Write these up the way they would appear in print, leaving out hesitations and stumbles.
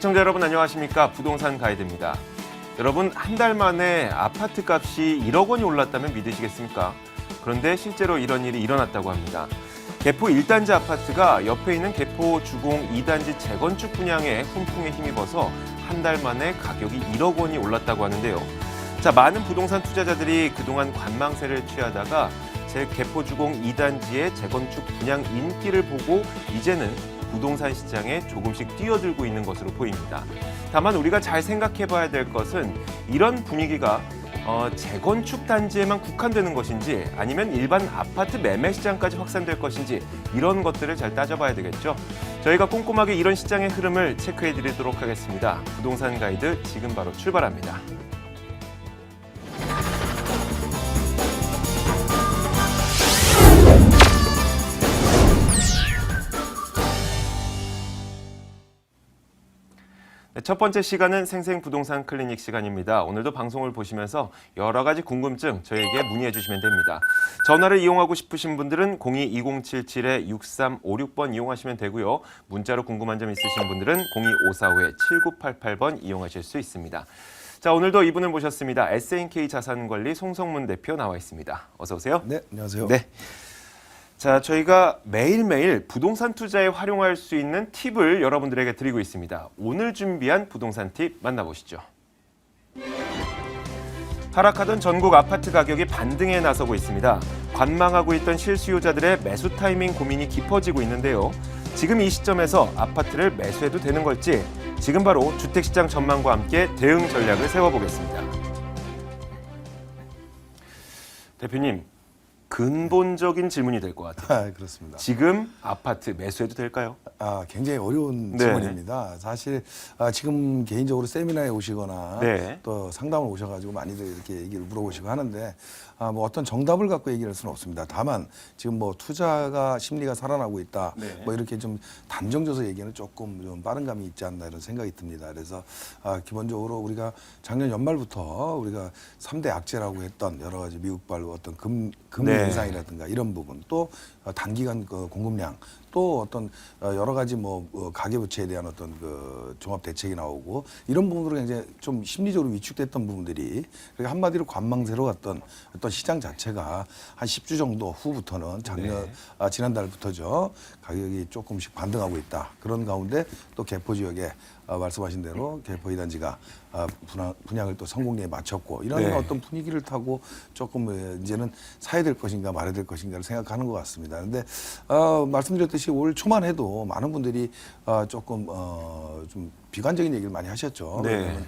시청자 여러분 안녕하십니까? 부동산 가이드입니다. 여러분 한 달 만에 아파트 값이 1억 원이 올랐다면 믿으시겠습니까? 그런데 실제로 이런 일이 일어났다고 합니다. 개포 1단지 아파트가 옆에 있는 개포 주공 2단지 재건축 분양에 훈풍에 힘입어서 한 달 만에 가격이 1억 원이 올랐다고 하는데요. 자, 많은 부동산 투자자들이 그동안 관망세를 취하다가 제 개포 주공 2단지의 재건축 분양 인기를 보고 이제는 부동산 시장에 조금씩 뛰어들고 있는 것으로 보입니다. 다만 우리가 잘 생각해 봐야 될 것은 이런 분위기가 재건축 단지에만 국한되는 것인지 아니면 일반 아파트 매매 시장까지 확산될 것인지 이런 것들을 잘 따져봐야 되겠죠. 저희가 꼼꼼하게 이런 시장의 흐름을 체크해 드리도록 하겠습니다. 부동산 가이드 지금 바로 출발합니다. 네, 첫 번째 시간은 생생부동산 클리닉 시간입니다. 오늘도 방송을 보시면서 여러 가지 궁금증 저에게 문의해 주시면 됩니다. 전화를 이용하고 싶으신 분들은 02-2077-6356번 이용하시면 되고요. 문자로 궁금한 점 있으신 분들은 02-545-7988번 이용하실 수 있습니다. 자, 오늘도 이분을 모셨습니다. S&K 자산관리 송성문 대표 나와 있습니다. 어서 오세요. 네, 안녕하세요. 네. 자, 저희가 매일매일 부동산 투자에 활용할 수 있는 팁을 여러분들에게 드리고 있습니다. 오늘 준비한 부동산 팁 만나보시죠. 하락하던 전국 아파트 가격이 반등에 나서고 있습니다. 관망하고 있던 실수요자들의 매수 타이밍 고민이 깊어지고 있는데요. 지금 이 시점에서 아파트를 매수해도 되는 걸지 지금 바로 주택시장 전망과 함께 대응 전략을 세워보겠습니다. 대표님. 근본적인 질문이 될 것 같아요. 그렇습니다. 지금 아파트 매수해도 될까요? 굉장히 어려운 네. 질문입니다. 사실 지금 개인적으로 세미나에 오시거나 네. 또 상담을 오셔가지고 많이들 이렇게 얘기를 물어보시고 하는데 뭐 어떤 정답을 갖고 얘기를 할 수는 없습니다. 다만 지금 뭐 투자가 심리가 살아나고 있다. 네. 뭐 이렇게 좀 단정져서 얘기는 조금 좀 빠른 감이 있지 않나 이런 생각이 듭니다. 그래서 기본적으로 우리가 작년 연말부터 우리가 3대 악재라고 했던 여러 가지 미국발 어떤 금리 네. 인상이라든가 이런 부분 또 단기간 공급량 또 어떤 여러 가지 가계부채에 대한 어떤 종합 대책이 나오고 이런 부분으로 굉장히 좀 심리적으로 위축됐던 부분들이 그러니까 한마디로 관망세로 갔던 어떤 시장 자체가 한 10주 정도 후부터는 지난달부터죠 가격이 조금씩 반등하고 있다. 그런 가운데 또 개포 지역에 말씀하신 대로 개포 2단지가 분양을 또 성공리에 마쳤고 이런 네. 어떤 분위기를 타고 조금 이제는 사야 될 것인가 말아야 될 것인가를 생각하는 것 같습니다. 그런데 말씀드렸듯이 올 초만 해도 많은 분들이 조금 좀 비관적인 얘기를 많이 하셨죠. 네.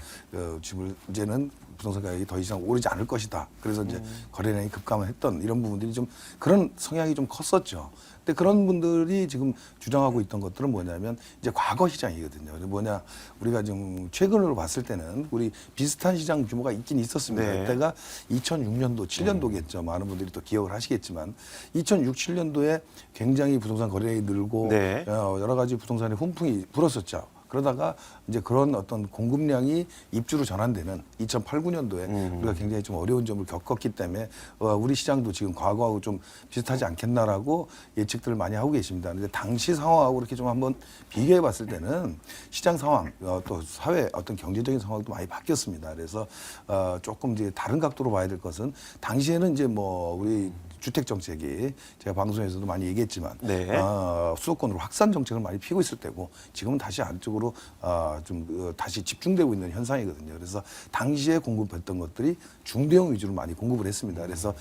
집을 이제는 부동산 가격이 더 이상 오르지 않을 것이다. 그래서 이제 거래량이 급감했던 이런 부분들이 좀 그런 성향이 좀 컸었죠. 근데 그런 분들이 지금 주장하고 있던 것들은 뭐냐면 이제 과거 시장이거든요. 뭐냐 우리가 지금 최근으로 봤을 때는 우리 비슷한 시장 규모가 있긴 있었습니다. 네. 그때가 2006년도, 7년도겠죠. 많은 분들이 또 기억을 하시겠지만 2006, 7년도에 굉장히 부동산 거래량이 늘고 네. 여러 가지 부동산의 훈풍이 불었었죠. 그러다가 이제 그런 어떤 공급량이 입주로 전환되는 2008, 9년도에 우리가 굉장히 좀 어려운 점을 겪었기 때문에 우리 시장도 지금 과거하고 좀 비슷하지 않겠나라고 예측들을 많이 하고 계십니다. 그런데 당시 상황하고 이렇게 좀 한번 비교해 봤을 때는 시장 상황 또 사회 어떤 경제적인 상황도 많이 바뀌었습니다. 그래서 조금 이제 다른 각도로 봐야 될 것은 당시에는 이제 우리 주택 정책이 제가 방송에서도 많이 얘기했지만 네. 수도권으로 확산 정책을 많이 피고 있을 때고 지금은 다시 안쪽으로 좀 다시 집중되고 있는 현상이거든요. 그래서 당시에 공급했던 것들이 중대형 위주로 많이 공급을 했습니다. 그래서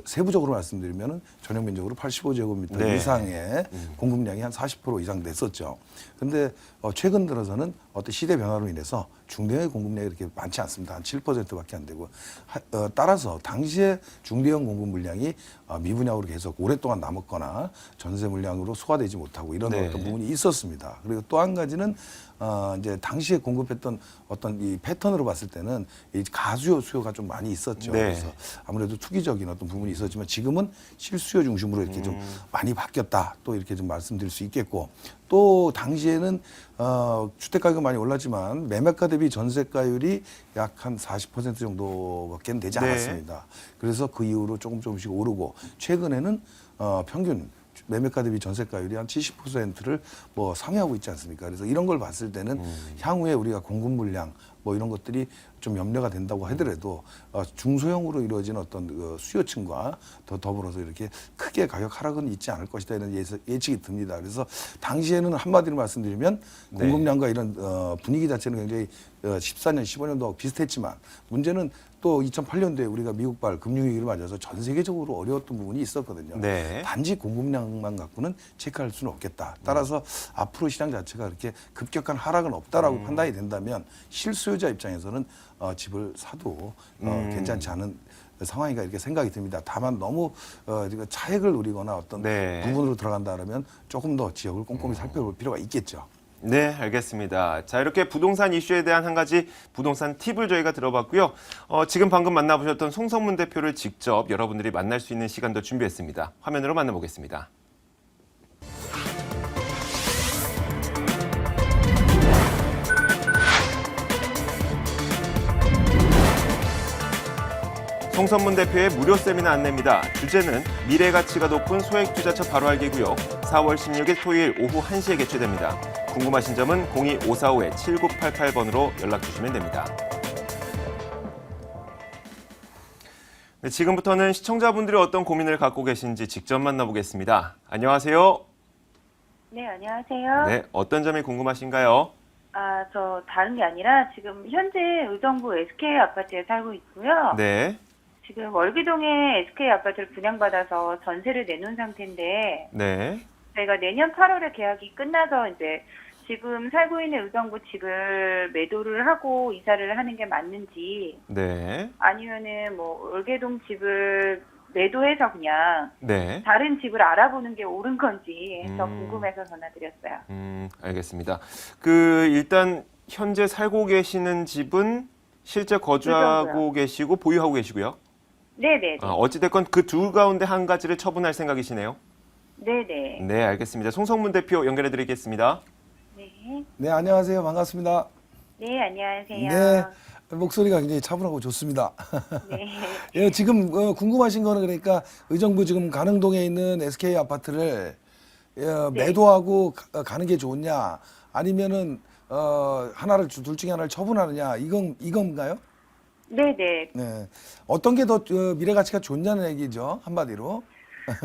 세부적으로 말씀드리면은 전용 면적으로 85제곱미터 네. 이상의 공급량이 한 40% 이상 됐었죠. 근데 최근 들어서는 어떤 시대 변화로 인해서 중대형 공급량이 그렇게 많지 않습니다. 한 7%밖에 안 되고 따라서 당시에 중대형 공급 물량이 미분양으로 계속 오랫동안 남았거나 전세 물량으로 소화되지 못하고 이런 네. 어떤 부분이 있었습니다. 그리고 또 한 가지는 이제 당시에 공급했던 어떤 이 패턴으로 봤을 때는 이 가수요 수요가 좀 많이 있었죠. 네. 그래서 아무래도 투기적인 어떤 부분이 있었지만 지금은 실수요 중심으로 이렇게 좀 많이 바뀌었다. 또 이렇게 좀 말씀드릴 수 있겠고 또 당시에는 주택가격이 많이 올랐지만 매매가 대비 전세가율이 약 한 40% 정도밖에 되지 네. 않았습니다. 그래서 그 이후로 조금씩 오르고 최근에는 평균 매매가 대비 전세가율이 한 70%를 뭐 상회하고 있지 않습니까? 그래서 이런 걸 봤을 때는 향후에 우리가 공급 물량 뭐 이런 것들이 좀 염려가 된다고 하더라도 중소형으로 이루어진 어떤 그 수요층과 더불어서 이렇게 크게 가격 하락은 있지 않을 것이다 이런 예측이 듭니다. 그래서 당시에는 한마디로 말씀드리면 공급량과 이런 분위기 자체는 굉장히 14년, 15년도하고 비슷했지만 문제는 또 2008년도에 우리가 미국발 금융위기를 맞아서 전 세계적으로 어려웠던 부분이 있었거든요. 네. 단지 공급량만 갖고는 체크할 수는 없겠다. 따라서 앞으로 시장 자체가 그렇게 급격한 하락은 없다라고 판단이 된다면 실수요자 입장에서는 집을 사도 괜찮지 않은 상황이가 이렇게 생각이 듭니다. 다만 너무 차액을 노리거나 어떤 네. 부분으로 들어간다 그러면 조금 더 지역을 꼼꼼히 살펴볼 필요가 있겠죠. 네, 알겠습니다. 자, 이렇게 부동산 이슈에 대한 한 가지 부동산 팁을 저희가 들어봤고요. 지금 방금 만나보셨던 송성문 대표를 직접 여러분들이 만날 수 있는 시간도 준비했습니다. 화면으로 만나보겠습니다. 송선문 대표의 무료 세미나 안내입니다. 주제는 미래 가치가 높은 소액 투자처 바로 알기고요. 4월 16일 토요일 오후 1시에 개최됩니다. 궁금하신 점은 02545-7988번으로 연락 주시면 됩니다. 네, 지금부터는 시청자분들이 어떤 고민을 갖고 계신지 직접 만나보겠습니다. 안녕하세요. 네, 안녕하세요. 네, 어떤 점이 궁금하신가요? 저 다른 게 아니라 지금 현재 의정부 SK 아파트에 살고 있고요. 네, 지금 월기동에 SK 아파트를 분양받아서 전세를 내놓은 상태인데 네, 저희가 내년 8월에 계약이 끝나서 이제 지금 살고 있는 의정부 집을 매도를 하고 이사를 하는 게 맞는지 네, 아니면은 뭐 월계동 집을 매도해서 그냥 네. 다른 집을 알아보는 게 옳은 건지 더 궁금해서 전화드렸어요. 알겠습니다. 일단 현재 살고 계시는 집은 실제 거주하고 의정부요. 계시고 보유하고 계시고요. 네네. 어찌됐건 그 둘 가운데 한 가지를 처분할 생각이시네요. 네네. 네, 알겠습니다. 송성문 대표 연결해 드리겠습니다. 네. 네, 안녕하세요. 반갑습니다. 네, 안녕하세요. 네, 목소리가 굉장히 차분하고 좋습니다. 네. 예, 지금 궁금하신 거는 그러니까 의정부 지금 가능동에 있는 SK 아파트를 매도하고 가는 게 좋냐, 아니면은 하나를 둘 중에 하나를 처분하느냐, 이건가요? 네네. 네, 어떤 게 더 미래 가치가 좋냐는 얘기죠, 한마디로.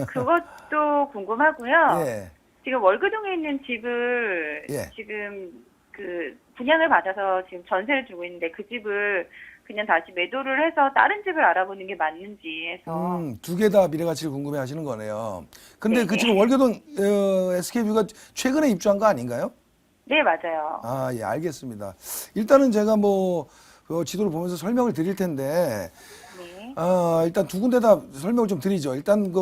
그것도 궁금하고요. 예, 지금 월급동에 있는 집을 예. 지금 그 분양을 받아서 지금 전세를 주고 있는데 그 집을 그냥 다시 매도를 해서 다른 집을 알아보는 게 맞는지 해서. 두 개 다 미래 가치를 궁금해 하시는 거네요. 근데 그 네네. 지금 월계동 SK뷰가 최근에 입주한 거 아닌가요? 네, 맞아요. 아, 예, 알겠습니다. 일단은 제가 지도를 보면서 설명을 드릴 텐데, 네. 일단 두 군데 다 설명을 좀 드리죠. 일단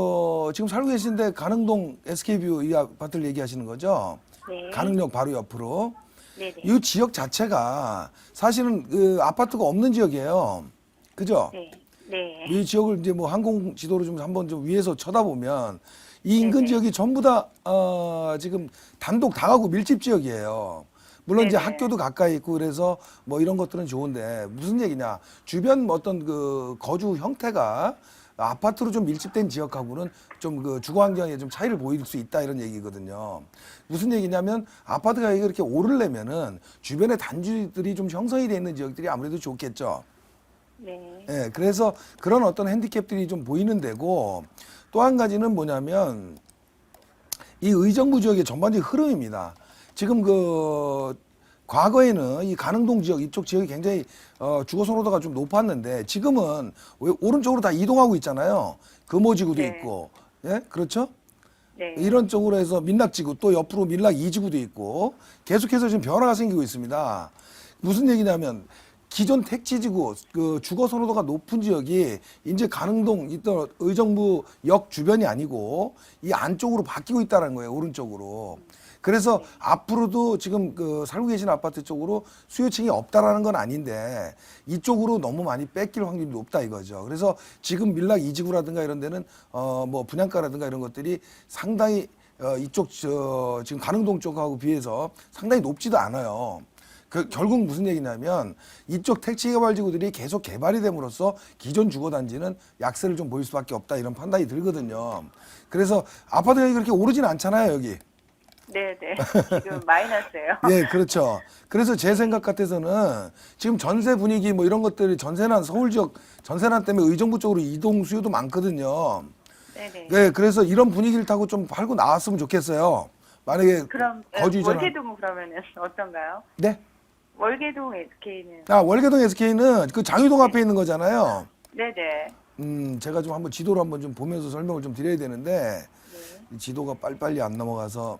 지금 살고 계신데 가능동 SK뷰 이 아파트를 얘기하시는 거죠? 네. 가능역 바로 옆으로. 네네. 이 지역 자체가 사실은 그 아파트가 없는 지역이에요. 그죠? 네. 네. 이 지역을 이제 항공 지도로 좀 한번 좀 위에서 쳐다보면 이 인근 네네. 지역이 전부 다 지금 단독 다가구 밀집 지역이에요. 물론 이제 네네. 학교도 가까이 있고 그래서 이런 것들은 좋은데 무슨 얘기냐? 주변 어떤 그 거주 형태가 아파트로 좀 밀집된 지역하고는 좀 그 주거 환경에 좀 차이를 보일 수 있다 이런 얘기거든요. 무슨 얘기냐면 아파트 가격이 이렇게 오르려면은 주변에 단지들이 좀 형성이 돼 있는 지역들이 아무래도 좋겠죠. 네. 예, 그래서 그런 어떤 핸디캡들이 좀 보이는 데고 또 한 가지는 뭐냐면 이 의정부 지역의 전반적인 흐름입니다. 지금 과거에는 이 가능동 지역 이쪽 지역이 굉장히 주거 선호도가 좀 높았는데 지금은 오른쪽으로 다 이동하고 있잖아요. 금호지구도 네. 있고, 예, 그렇죠? 네. 이런 쪽으로 해서 민락지구 또 옆으로 민락 2지구도 있고 계속해서 지금 변화가 생기고 있습니다. 무슨 얘기냐면 기존 택지지구 그 주거 선호도가 높은 지역이 이제 가능동 있던 의정부 역 주변이 아니고 이 안쪽으로 바뀌고 있다는 거예요. 오른쪽으로. 그래서 앞으로도 지금 살고 계신 아파트 쪽으로 수요층이 없다라는 건 아닌데 이쪽으로 너무 많이 뺏길 확률이 높다 이거죠. 그래서 지금 밀락 2지구라든가 이런 데는 분양가라든가 이런 것들이 상당히 이쪽 지금 가능동 쪽하고 비해서 상당히 높지도 않아요. 결국 무슨 얘기냐면 이쪽 택지개발지구들이 계속 개발이 됨으로써 기존 주거단지는 약세를 좀 보일 수밖에 없다 이런 판단이 들거든요. 그래서 아파트 가격이 그렇게 오르진 않잖아요 여기. 네네. 지금 마이너스예요. 예, 그렇죠. 그래서 제 생각 같아서는 지금 전세 분위기 뭐 이런 것들이 전세난 서울 지역 전세난 때문에 의정부 쪽으로 이동 수요도 많거든요. 네네. 네, 그래서 이런 분위기를 타고 좀 팔고 나왔으면 좋겠어요. 만약에 그럼 거주 이전 월계동은 그러면은 어떤가요? 네? 월계동 SK는 아, 월계동 SK는 그 장유동 앞에 있는 거잖아요. 네네. 제가 좀 한번 지도를 한번 좀 보면서 설명을 좀 드려야 되는데 네. 이 지도가 빨리빨리 안 넘어가서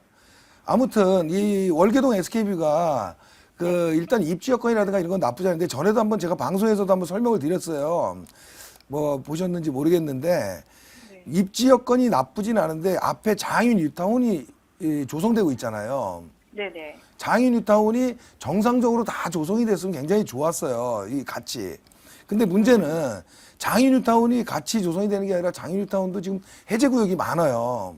아무튼 이 월계동 SK뷰가 그 일단 입지 여건이라든가 이런 건 나쁘지 않은데 전에도 한번 제가 방송에서도 한번 설명을 드렸어요. 뭐 보셨는지 모르겠는데 네. 입지 여건이 나쁘진 않은데 앞에 장인 뉴타운이 조성되고 있잖아요. 네네. 장인 뉴타운이 정상적으로 다 조성이 됐으면 굉장히 좋았어요. 이 같이. 근데 문제는 장인 뉴타운이 같이 조성이 되는 게 아니라 장인 뉴타운도 지금 해제 구역이 많아요.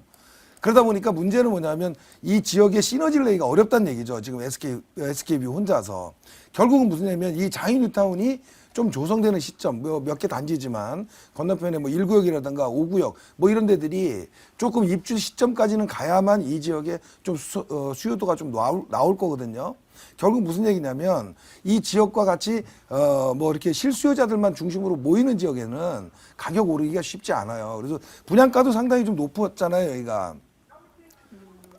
그러다 보니까 문제는 뭐냐면 이 지역에 시너지를 내기가 어렵다는 얘기죠. 지금 SK뷰 혼자서. 결국은 무슨 얘기냐면 이 장인 뉴타운이 좀 조성되는 시점, 몇 개 단지지만 건너편에 뭐 1구역이라든가 5구역 뭐 이런 데들이 조금 입주 시점까지는 가야만 이 지역에 좀 수요도가 좀 나올 거거든요. 결국 무슨 얘기냐면 이 지역과 같이 뭐 이렇게 실수요자들만 중심으로 모이는 지역에는 가격 오르기가 쉽지 않아요. 그래서 분양가도 상당히 좀 높았잖아요, 여기가.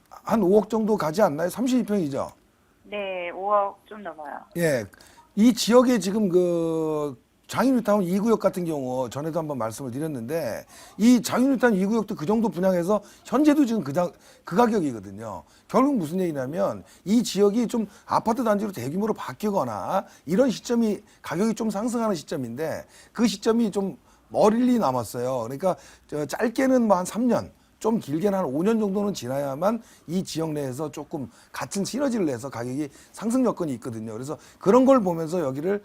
한 5억 정도 가지 않나요? 32평이죠. 네, 5억 좀 넘어요. 예. 이 지역에 지금 그 장인뉴타운 2구역 같은 경우 전에도 한번 말씀을 드렸는데 이 장인뉴타운 2구역도 그 정도 분양해서 현재도 지금 그 가격이거든요. 결국 무슨 얘기냐면 이 지역이 좀 아파트 단지로 대규모로 바뀌거나 이런 시점이 가격이 좀 상승하는 시점인데 그 시점이 좀 멀리 남았어요. 그러니까 짧게는 뭐 한 3년 좀 길게는 한 5년 정도는 지나야만 이 지역 내에서 조금 같은 시너지를 내서 가격이 상승 여건이 있거든요. 그래서 그런 걸 보면서 여기를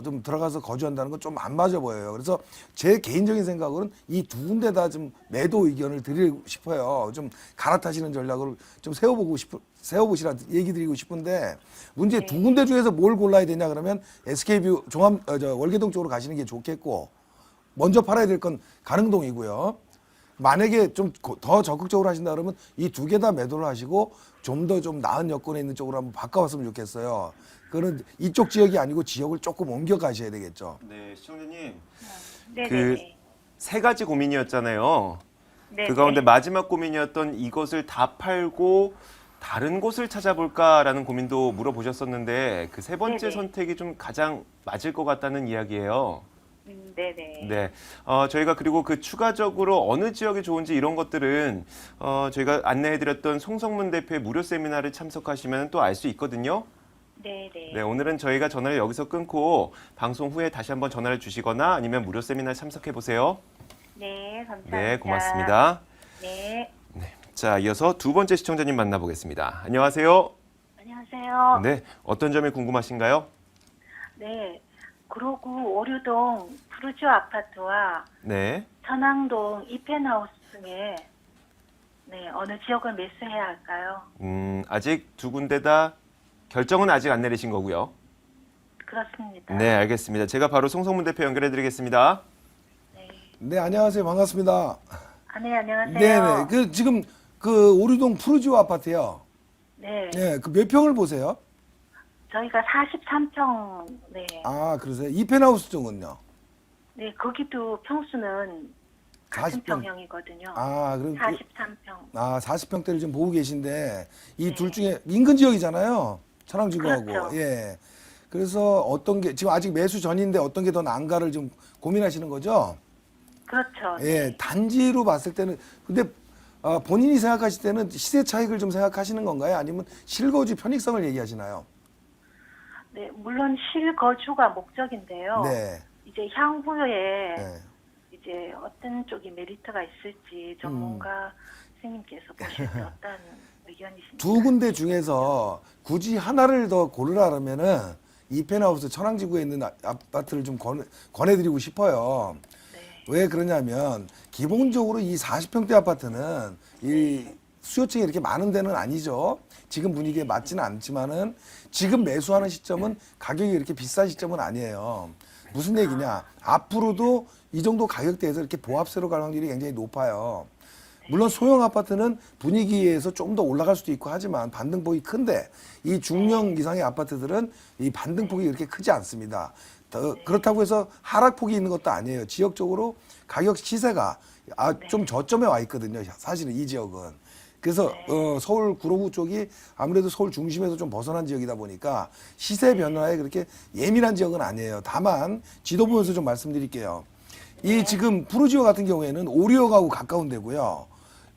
좀 들어가서 거주한다는 건 좀 안 맞아 보여요. 그래서 제 개인적인 생각으로는 이 두 군데 다 좀 매도 의견을 드리고 싶어요. 좀 갈아타시는 전략을 좀 세워보시라 얘기 드리고 싶은데 문제 두 군데 중에서 뭘 골라야 되냐 그러면 SK뷰 월계동 쪽으로 가시는 게 좋겠고 먼저 팔아야 될 건 가능동이고요. 만약에 좀 더 적극적으로 하신다 그러면 이 두 개 다 매도를 하시고 좀 더 좀 나은 여건에 있는 쪽으로 한번 바꿔왔으면 좋겠어요. 그거는 이쪽 지역이 아니고 지역을 조금 옮겨 가셔야 되겠죠. 네, 시청자님. 네네. 그 세 가지 고민이었잖아요. 네. 그 가운데 마지막 고민이었던 이것을 다 팔고 다른 곳을 찾아볼까라는 고민도 물어보셨었는데 그 세 번째 네네. 선택이 좀 가장 맞을 것 같다는 이야기예요. 네네. 네, 저희가 그리고 그 추가적으로 어느 지역이 좋은지 이런 것들은 저희가 안내해드렸던 송성문 대표의 무료 세미나를 참석하시면 또 알 수 있거든요. 네네. 네, 오늘은 저희가 전화를 여기서 끊고 방송 후에 다시 한번 전화를 주시거나 아니면 무료 세미나 참석해 보세요. 네, 감사합니다. 네, 고맙습니다. 네. 자, 이어서 두 번째 시청자님 만나보겠습니다. 안녕하세요. 안녕하세요. 네, 어떤 점이 궁금하신가요? 네. 그러고 오류동 푸르지오 아파트와 네, 천왕동 이펜하우스 중에 네, 어느 지역을 매수해야 할까요? 아직 두 군데 다 결정은 아직 안 내리신 거고요. 그렇습니다. 네, 알겠습니다. 제가 바로 송성문 대표 연결해드리겠습니다. 네. 네, 안녕하세요. 반갑습니다. 네, 안녕하세요. 네네. 그 지금 그 오류동 푸르지오 아파트요. 네. 네, 그 몇 평을 보세요? 저희가 43평, 네. 아, 그러세요. 이펜하우스 쪽은요? 네, 거기도 평수는 같은 40평. 평형이거든요. 아, 그럼 43평. 40평대를 지금 보고 계신데 이 네. 둘 중에 인근 지역이잖아요. 천왕지구하고. 그렇죠. 예. 그래서 어떤 게 지금 아직 매수 전인데 어떤 게 더 나은가를 좀 고민하시는 거죠? 그렇죠. 예. 단지로 봤을 때는 근데 본인이 생각하실 때는 시세 차익을 좀 생각하시는 건가요? 아니면 실거주 편익성을 얘기하시나요? 네, 물론 실거주가 목적인데요. 네. 이제 향후에 네. 이제 어떤 쪽이 메리트가 있을지 전문가 선생님께서 보실 때 어떤 의견이신지. 두 군데 중에서 굳이 하나를 더 고르라면은 이펜하우스 천왕지구에 있는 아파트를 좀 권해드리고 싶어요. 네. 왜 그러냐면 기본적으로 이 40평대 아파트는 이 수요층이 이렇게 많은 데는 아니죠. 지금 분위기에 맞지는 않지만은 지금 매수하는 시점은 가격이 이렇게 비싼 시점은 아니에요. 무슨 얘기냐? 앞으로도 이 정도 가격대에서 이렇게 보합세로 갈 확률이 굉장히 높아요. 물론 소형 아파트는 분위기에서 좀 더 올라갈 수도 있고 하지만 반등폭이 큰데 이 중형 이상의 아파트들은 이 반등폭이 그렇게 크지 않습니다. 그렇다고 해서 하락폭이 있는 것도 아니에요. 지역적으로 가격 시세가 좀 저점에 와 있거든요. 사실은 이 지역은. 그래서 서울 구로구 쪽이 아무래도 서울 중심에서 좀 벗어난 지역이다 보니까 시세 변화에 그렇게 예민한 지역은 아니에요. 다만 지도 보면서 좀 말씀드릴게요. 이 지금 푸르지오 같은 경우에는 오리역하고 가까운 데고요.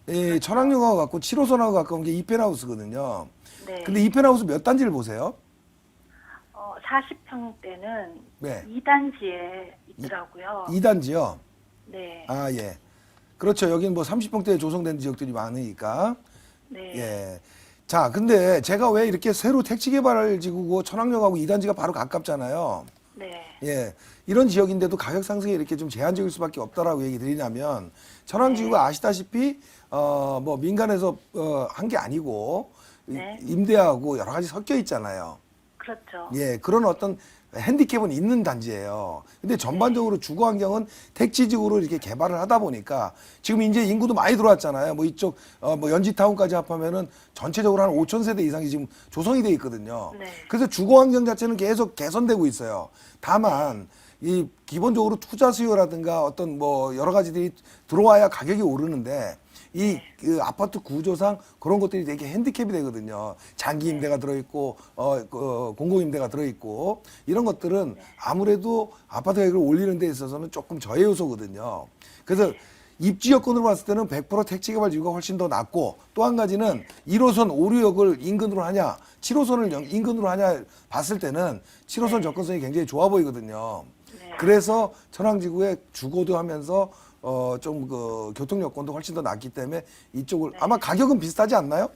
이 천왕역하고 가깝고 7호선하고 가까운 게 이펜하우스거든요. 네. 근데 이펜하우스 몇 단지를 보세요? 40평대는 네. 2단지에 있더라고요. 2단지요? 네. 아, 예. 그렇죠. 여기는 뭐 30평대에 조성된 지역들이 많으니까. 네. 예. 자, 근데 제가 왜 이렇게 새로 택지개발지구고 천왕역하고 2단지가 바로 가깝잖아요. 네. 예. 이런 지역인데도 가격 상승이 이렇게 좀 제한적일 수밖에 없다라고 얘기 드리냐면 천왕지구가 아시다시피 뭐 민간에서 한 게 아니고 네. 임대하고 여러 가지 섞여 있잖아요. 그렇죠. 예, 그런 어떤 핸디캡은 있는 단지예요. 근데 전반적으로 주거 환경은 택지지구로 이렇게 개발을 하다 보니까 지금 이제 인구도 많이 들어왔잖아요. 뭐 이쪽 뭐 연지타운까지 합하면은 전체적으로 한 5천 세대 이상이 지금 조성이 돼 있거든요. 네. 그래서 주거 환경 자체는 계속 개선되고 있어요. 다만 이 기본적으로 투자 수요라든가 어떤 뭐 여러 가지들이 들어와야 가격이 오르는데 그 아파트 구조상 그런 것들이 되게 핸디캡이 되거든요. 장기 임대가 들어있고, 공공 임대가 들어있고, 이런 것들은 아무래도 아파트 가격을 올리는 데 있어서는 조금 저해 요소거든요. 그래서 입지 여건으로 봤을 때는 100% 택지개발 지구가 훨씬 더 낫고, 또 한 가지는 1호선 오류역을 인근으로 하냐, 7호선을 인근으로 하냐 봤을 때는 7호선 접근성이 굉장히 좋아 보이거든요. 그래서 천왕지구에 주거도 하면서 좀 그 교통 여건도 훨씬 더 낫기 때문에 이쪽을 아마 가격은 비슷하지 않나요?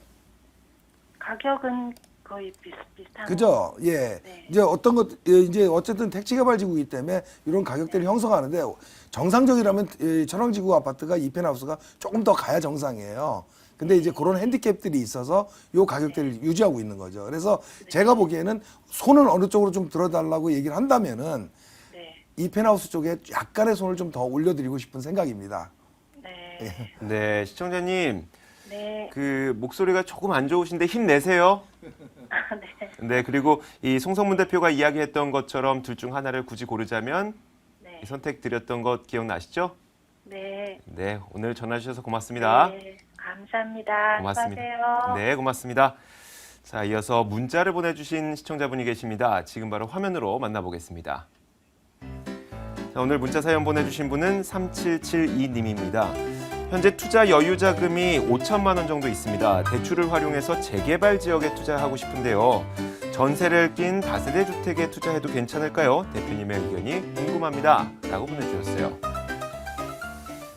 가격은 거의 비슷한. 그죠? 예. 네. 이제 어떤 것 이제 어쨌든 택지개발지구이기 때문에 이런 가격대를 형성하는데 정상적이라면 이 천왕지구 아파트가 이펜하우스가 조금 더 가야 정상이에요. 근데 이제 그런 핸디캡들이 있어서 요 가격대를 유지하고 있는 거죠. 그래서 제가 보기에는 손을 어느 쪽으로 좀 들어달라고 얘기를 한다면은 이 펜하우스 쪽에 약간의 손을 좀 더 올려드리고 싶은 생각입니다. 네. 네, 시청자님. 네. 그 목소리가 조금 안 좋으신데 힘내세요. 네. 네, 그리고 이 송성문 대표가 이야기했던 것처럼 둘 중 하나를 굳이 고르자면 네. 선택 드렸던 것 기억나시죠? 네. 네, 오늘 전화 주셔서 고맙습니다. 네. 감사합니다. 고맙습니다. 수고하세요. 네, 고맙습니다. 자, 이어서 문자를 보내주신 시청자분이 계십니다. 지금 바로 화면으로 만나보겠습니다. 자, 오늘 문자 사연 보내주신 분은 3772님입니다. 현재 투자 여유 자금이 5천만 원 정도 있습니다. 대출을 활용해서 재개발 지역에 투자하고 싶은데요. 전세를 낀 다세대 주택에 투자해도 괜찮을까요? 대표님의 의견이 궁금합니다. 라고 보내주셨어요.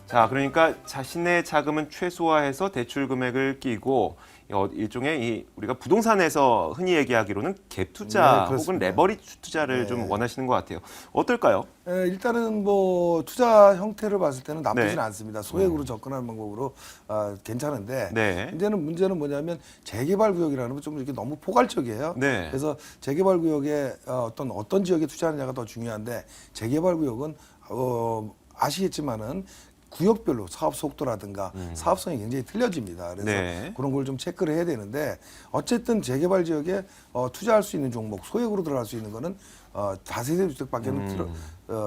자, 그러니까 자신의 자금은 최소화해서 대출 금액을 끼고 일종의 우리가 부동산에서 흔히 얘기하기로는 갭 투자 네, 혹은 레버리지 투자를 네. 좀 원하시는 것 같아요. 어떨까요? 일단은 뭐 투자 형태를 봤을 때는 나쁘진 네. 않습니다. 소액으로 접근하는 방법으로 괜찮은데 네. 문제는 뭐냐면 재개발 구역이라는 건 좀 이렇게 너무 포괄적이에요. 네. 그래서 재개발 구역에 어떤 지역에 투자하느냐가 더 중요한데 재개발 구역은 아시겠지만은 구역별로 사업 속도라든가 사업성이 굉장히 틀려집니다. 그래서 네. 그런 걸 좀 체크를 해야 되는데 어쨌든 재개발 지역에 투자할 수 있는 종목, 소액으로 들어갈 수 있는 거는 다세대 주택밖에는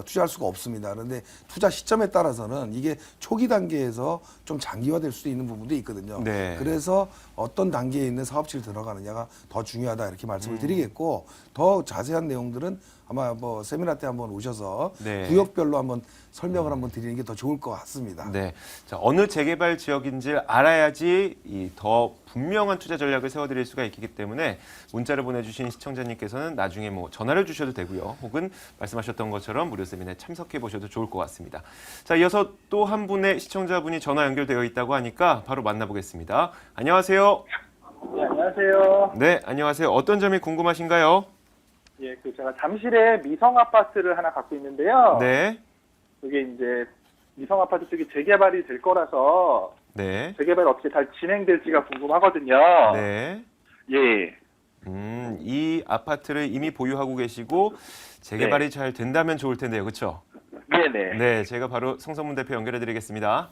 투자할 수가 없습니다. 그런데 투자 시점에 따라서는 이게 초기 단계에서 좀 장기화될 수도 있는 부분도 있거든요. 네. 그래서 어떤 단계에 있는 사업체를 들어가느냐가 더 중요하다 이렇게 말씀을 드리겠고 더 자세한 내용들은 아마 뭐 세미나 때 한번 오셔서 네. 구역별로 한번 설명을 한번 드리는 게 더 좋을 것 같습니다. 네. 자, 어느 재개발 지역인지 알아야지 더 분명한 투자 전략을 세워드릴 수가 있기 때문에 문자를 보내주신 시청자님께서는 나중에 뭐 전화를 주셔도 되고요. 혹은 말씀하셨던 것처럼 무료 세미나에 참석해 보셔도 좋을 것 같습니다. 자, 이어서 또 한 분의 시청자분이 전화 연결되어 있다고 하니까 바로 만나보겠습니다. 안녕하세요. 네, 안녕하세요. 네, 안녕하세요. 어떤 점이 궁금하신가요? 예, 제가 잠실에 미성 아파트를 하나 갖고 있는데요. 네. 이게 이제 미성 아파트 쪽이 재개발이 될 거라서 네. 재개발 어떻게 잘 진행될지가 궁금하거든요. 네. 예. 이 아파트를 이미 보유하고 계시고 재개발이 잘 된다면 좋을 텐데요. 그렇죠? 네네. 네, 제가 바로 송성문 대표 연결해 드리겠습니다.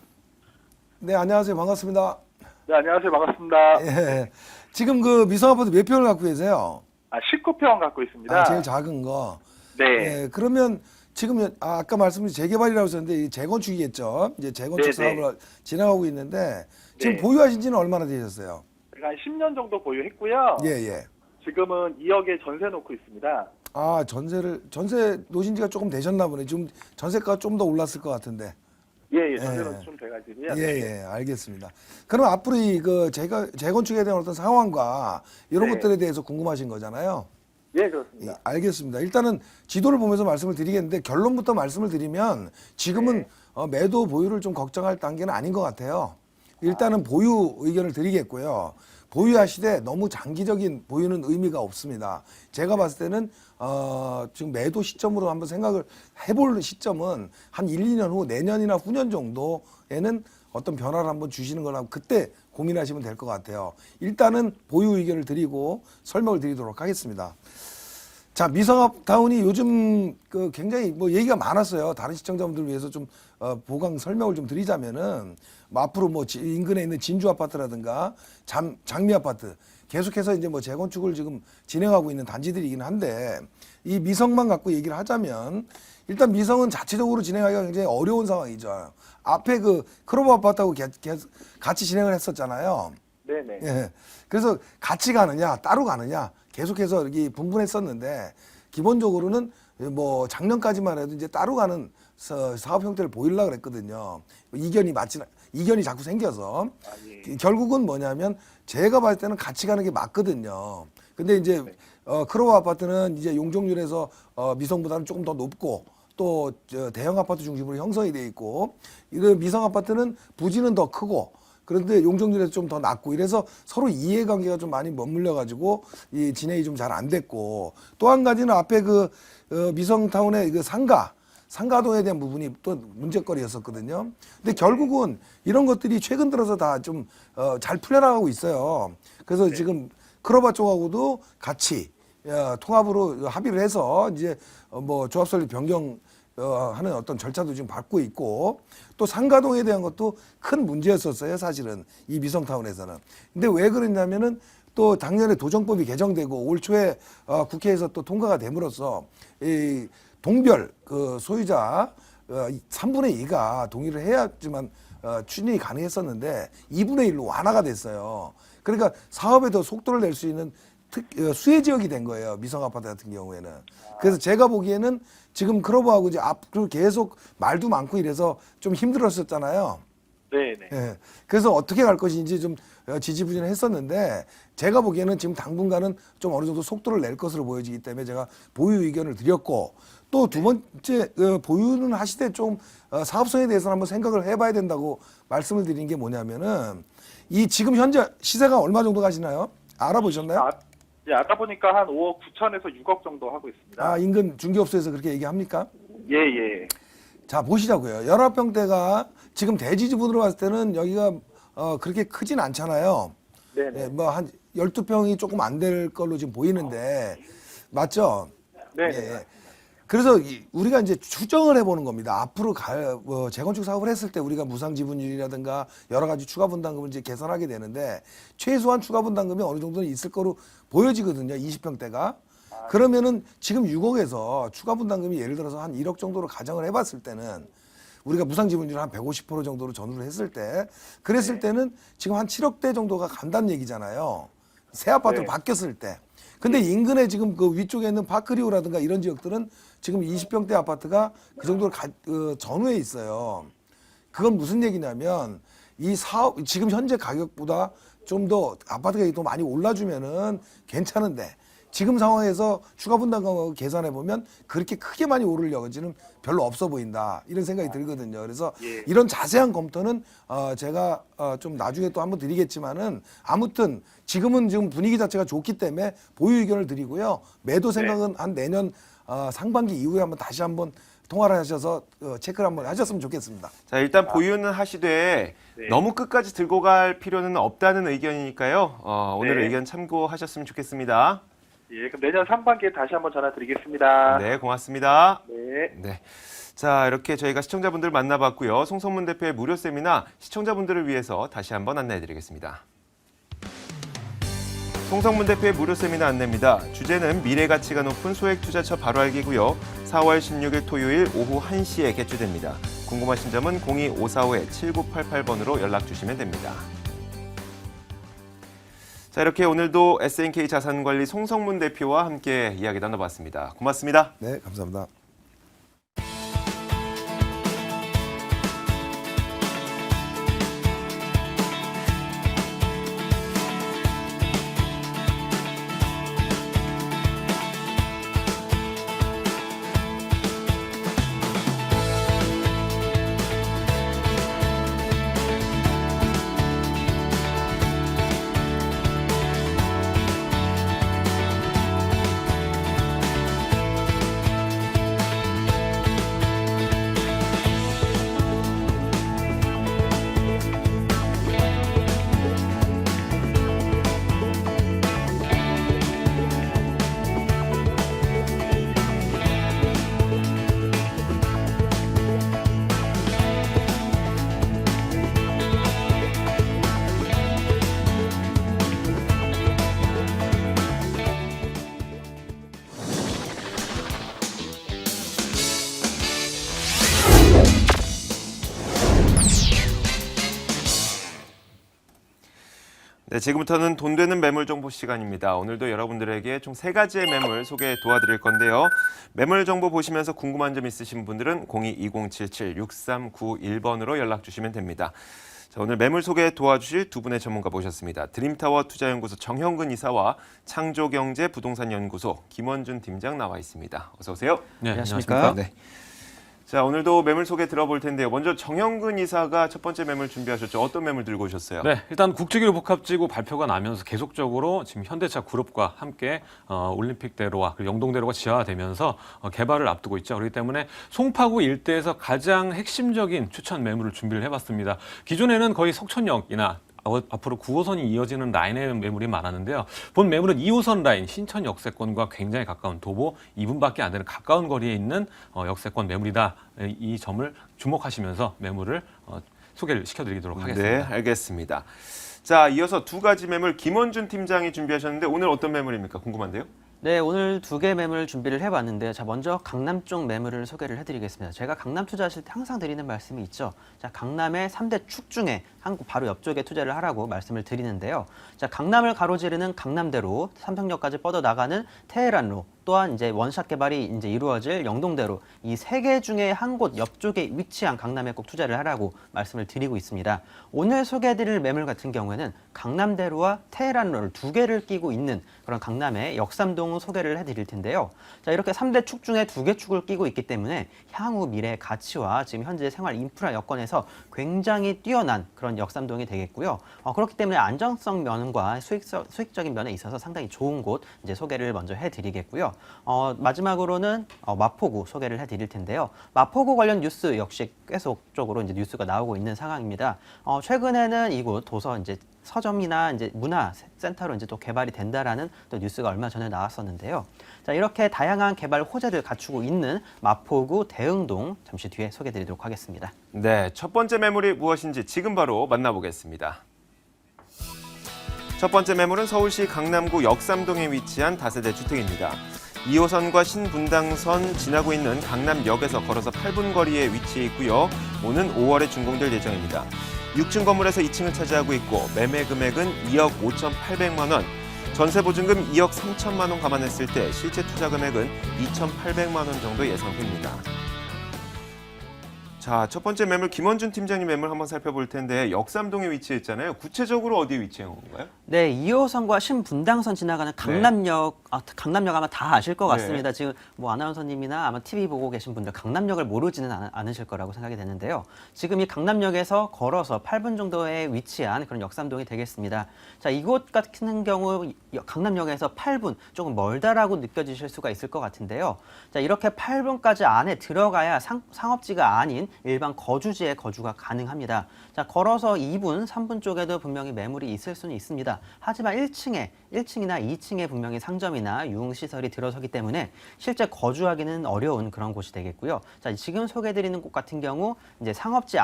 네, 안녕하세요. 반갑습니다. 네, 안녕하세요. 반갑습니다. 예. 지금 그 미성 아파트 몇 평을 갖고 계세요? 19평 갖고 있습니다. 아, 제일 작은 거. 네. 예, 그러면 지금 아까 말씀드린 재개발이라고 하셨는데 이 재건축이겠죠. 이제 재건축 네, 네. 사업을 진행하고 있는데 지금 네. 보유하신 지는 얼마나 되셨어요? 제가 한 10년 정도 보유했고요. 예, 예. 지금은 2억에 전세 놓고 있습니다. 아, 전세 놓으신 지가 조금 되셨나 보네. 지금 전세가가 좀 더 올랐을 것 같은데. 예, 전세로 좀 돼가지고요. 예, 알겠습니다. 그럼 앞으로 이 재건축에 대한 어떤 상황과 이런 네. 것들에 대해서 궁금하신 거잖아요. 예, 예, 그렇습니다. 알겠습니다. 일단은 지도를 보면서 말씀을 드리겠는데 결론부터 말씀을 드리면 지금은 매도 보유를 좀 걱정할 단계는 아닌 것 같아요. 일단은 보유 의견을 드리겠고요. 보유하시되 너무 장기적인 보유는 의미가 없습니다. 제가 봤을 때는 지금 매도 시점으로 한번 생각을 해볼 시점은 한 1, 2년 후 내년이나 후년 정도에는 어떤 변화를 한번 주시는 거나 그때 고민하시면 될 것 같아요. 일단은 보유 의견을 드리고 설명을 드리도록 하겠습니다. 자, 미성업타운이 요즘 그 굉장히 뭐 얘기가 많았어요. 다른 시청자분들 위해서 좀 보강 설명을 좀 드리자면은 뭐 앞으로 뭐 인근에 있는 진주 아파트라든가 장미 아파트 계속해서 이제 뭐 재건축을 지금 진행하고 있는 단지들이긴 한데 이 미성만 갖고 얘기를 하자면 일단 미성은 자체적으로 진행하기가 굉장히 어려운 상황이죠. 앞에 그 크로버 아파트하고 같이 진행을 했었잖아요. 네네. 예. 그래서 같이 가느냐 따로 가느냐 계속해서 이렇게 분분했었는데 기본적으로는 뭐 작년까지만 해도 이제 따로 가는 사업 형태를 보이려고 그랬거든요. 이견이 자꾸 생겨서 예. 결국은 뭐냐면 제가 봤을 때는 같이 가는 게 맞거든요. 근데 이제 크로버 아파트는 이제 용적률에서 미성보다는 조금 더 높고 또 대형 아파트 중심으로 형성이 돼 있고 이런 미성 아파트는 부지는 더 크고 그런데 용적률에서 좀 더 낮고 이래서 서로 이해관계가 좀 많이 머물려 가지고 이 진행이 좀 잘 안 됐고 또 한 가지는 앞에 미성타운의 그 상가동에 대한 부분이 또 문제거리였었거든요. 근데 결국은 이런 것들이 최근 들어서 다 좀 잘 풀려나가고 있어요. 그래서 지금 크로바 쪽하고도 같이 통합으로 합의를 해서 이제 뭐 조합 설립 변경 하는 어떤 절차도 지금 밟고 있고 또 상가동에 대한 것도 큰 문제였었어요. 사실은 이 미성타운에서는. 근데 왜 그랬냐면은 또 작년에 도정법이 개정되고 올 초에 국회에서 또 통과가 됨으로써 이 동별 그 소유자 3분의 2가 동의를 해야지만 추진이 가능했었는데 2분의 1로 완화가 됐어요. 그러니까 사업에 더 속도를 낼 수 있는 수혜 지역이 된 거예요. 미성 아파트 같은 경우에는. 그래서 제가 보기에는 지금 크로버하고 이제 앞으로 계속 말도 많고 이래서 좀 힘들었었잖아요. 네네. 예. 그래서 어떻게 갈 것인지 좀 지지부진했었는데 제가 보기에는 지금 당분간은 좀 어느 정도 속도를 낼 것으로 보여지기 때문에 제가 보유 의견을 드렸고 또 두 번째 보유는 하시되 좀 사업성에 대해서는 한번 생각을 해봐야 된다고 말씀을 드린 게 뭐냐면은 이 지금 현재 시세가 얼마 정도 가시나요? 알아보셨나요? 아까 보니까 한 5억 9천에서 6억 정도 하고 있습니다. 아, 인근 중개업소에서 그렇게 얘기합니까? 예. 자, 보시자고요. 19평대가 지금 대지 지분으로 봤을 때는 여기가 그렇게 크진 않잖아요. 네네. 예, 뭐 한 12평이 조금 안 될 걸로 지금 보이는데 맞죠? 네네. 예. 그래서 우리가 이제 추정을 해보는 겁니다. 앞으로 재건축 사업을 했을 때 우리가 무상 지분율이라든가 여러 가지 추가 분담금을 이제 계산하게 되는데 최소한 추가 분담금이 어느 정도는 있을 거로 보여지거든요. 20평대가. 그러면은 지금 6억에서 추가 분담금이 예를 들어서 한 1억 정도로 가정을 해봤을 때는 우리가 무상 지분율 한 150% 정도로 전후를 했을 때 그랬을 때는 지금 한 7억대 정도가 간다는 얘기잖아요. 새 아파트로 바뀌었을 때. 근데 인근에 지금 그 위쪽에 있는 파크리오라든가 이런 지역들은 지금 20평대 아파트가 그 정도로 전후에 있어요. 그건 무슨 얘기냐면 이 사업 지금 현재 가격보다 좀 더 아파트 가격이 더 많이 올라주면은 괜찮은데 지금 상황에서 추가 분담금을 계산해 보면 그렇게 크게 많이 오를 여지는 별로 없어 보인다 이런 생각이 들거든요. 그래서 이런 자세한 검토는 제가 좀 나중에 또 한번 드리겠지만은 아무튼 지금은 지금 분위기 자체가 좋기 때문에 보유 의견을 드리고요. 매도 생각은 한 내년 상반기 이후에 한번 다시 한번 통화를 하셔서 체크를 한번 하셨으면 좋겠습니다. 자, 일단 보유는 하시되 네. 너무 끝까지 들고 갈 필요는 없다는 의견이니까요. 오늘 네. 의견 참고하셨으면 좋겠습니다. 예, 그럼 내년 상반기에 다시 한번 전화 드리겠습니다. 네, 고맙습니다. 네. 네. 자, 이렇게 저희가 시청자분들 만나봤고요. 송성문 대표의 무료 세미나 시청자분들을 위해서 다시 한번 안내해드리겠습니다. 송성문 대표의 무료 세미나 안내입니다. 주제는 미래 가치가 높은 소액 투자처 바로 알기고요. 4월 16일 토요일 오후 1시에 개최됩니다. 궁금하신 점은 02545-7988번으로 연락 주시면 됩니다. 자, 이렇게 오늘도 SNK 자산관리 송성문 대표와 함께 이야기 나눠봤습니다. 고맙습니다. 네, 감사합니다. 네, 지금부터는 돈 되는 매물 정보 시간입니다. 오늘도 여러분들에게 총 3가지의 매물 소개 도와드릴 건데요. 매물 정보 보시면서 궁금한 점 있으신 분들은 02-2077-6391번으로 연락 주시면 됩니다. 자, 오늘 매물 소개 도와주실 두 분의 전문가 모셨습니다. 드림타워 투자연구소 정형근 이사와 창조경제 부동산연구소 김원준 팀장 나와 있습니다. 어서 오세요. 네, 안녕하십니까? 네. 자, 오늘도 매물 소개 들어볼 텐데요. 먼저 정형근 이사가 첫 번째 매물 준비하셨죠. 어떤 매물 들고 오셨어요? 네, 일단 국제기록 복합지구 발표가 나면서 계속적으로 지금 현대차 그룹과 함께 올림픽대로와 그리고 영동대로가 지하화되면서 개발을 앞두고 있죠. 그렇기 때문에 송파구 일대에서 가장 핵심적인 추천 매물을 준비를 해봤습니다. 기존에는 거의 석천역이나 앞으로 9호선이 이어지는 라인의 매물이 많았는데요. 본 매물은 2호선 라인 신천 역세권과 굉장히 가까운 도보 2분밖에 안 되는 가까운 거리에 있는 역세권 매물이다. 이 점을 주목하시면서 매물을 소개를 시켜드리도록 하겠습니다. 네, 알겠습니다. 자, 이어서 두 가지 매물 김원준 팀장이 준비하셨는데 오늘 어떤 매물입니까? 궁금한데요. 네, 오늘 2개 매물 준비를 해봤는데요. 자, 먼저 강남 쪽 매물을 소개를 해드리겠습니다. 제가 강남 투자하실 때 항상 드리는 말씀이 있죠. 자, 강남의 3대 축 중에 한국 바로 옆쪽에 투자를 하라고 말씀을 드리는데요. 자, 강남을 가로지르는 강남대로 삼성역까지 뻗어나가는 테헤란로, 또한 이제 원샷 개발이 이제 이루어질 영동대로 이 3개 중에 한 곳 옆쪽에 위치한 강남에 꼭 투자를 하라고 말씀을 드리고 있습니다. 오늘 소개해드릴 매물 같은 경우에는 강남대로와 테헤란로를 2개를 끼고 있는 그런 강남의 역삼동 소개를 해드릴 텐데요. 자, 이렇게 3대 축 중에 2개 축을 끼고 있기 때문에 향후 미래의 가치와 지금 현재 생활 인프라 여건에서 굉장히 뛰어난 그런 역삼동이 되겠고요. 그렇기 때문에 안정성 면과 수익적인 면에 있어서 상당히 좋은 곳 이제 소개를 먼저 해드리겠고요. 마지막으로는 마포구 소개를 해드릴 텐데요. 마포구 관련 뉴스 역시 계속적으로 이제 뉴스가 나오고 있는 상황입니다. 최근에는 이곳 도서 이제 서점이나 이제 문화센터로 이제 또 개발이 된다라는 또 뉴스가 얼마 전에 나왔었는데요. 자, 이렇게 다양한 개발 호재를 갖추고 있는 마포구 대흥동 잠시 뒤에 소개드리도록 하겠습니다. 네, 첫 번째 매물이 무엇인지 지금 바로 만나보겠습니다. 첫 번째 매물은 서울시 강남구 역삼동에 위치한 다세대 주택입니다. 2호선과 신분당선 지나고 있는 강남역에서 걸어서 8분 거리에 위치해 있고요. 오는 5월에 준공될 예정입니다. 6층 건물에서 2층을 차지하고 있고 매매 금액은 2억 5,800만 원, 전세 보증금 2억 3천만 원 감안했을 때 실제 투자 금액은 2,800만 원 정도 예상됩니다. 자, 첫 번째 매물 김원준 팀장님 매물 한번 살펴볼 텐데 역삼동에 위치했잖아요. 구체적으로 어디에 위치한 건가요? 네, 2호선과 신분당선 지나가는 강남역 아마 다 아실 것 같습니다. 지금 뭐 아나운서님이나 아마 TV 보고 계신 분들 강남역을 모르지는 않으실 거라고 생각이 되는데요. 지금 이 강남역에서 걸어서 8분 정도에 위치한 그런 역삼동이 되겠습니다. 자, 이곳 같은 경우 강남역에서 8분 조금 멀다라고 느껴지실 수가 있을 것 같은데요. 자, 이렇게 8분까지 안에 들어가야 상업지가 아닌 일반 거주지에 거주가 가능합니다. 자, 걸어서 2분, 3분 쪽에도 분명히 매물이 있을 수는 있습니다. 하지만 1층이나 2층에 분명히 상점이나 유흥시설이 들어서기 때문에 실제 거주하기는 어려운 그런 곳이 되겠고요. 자, 지금 소개해드리는 곳 같은 경우 이제 상업지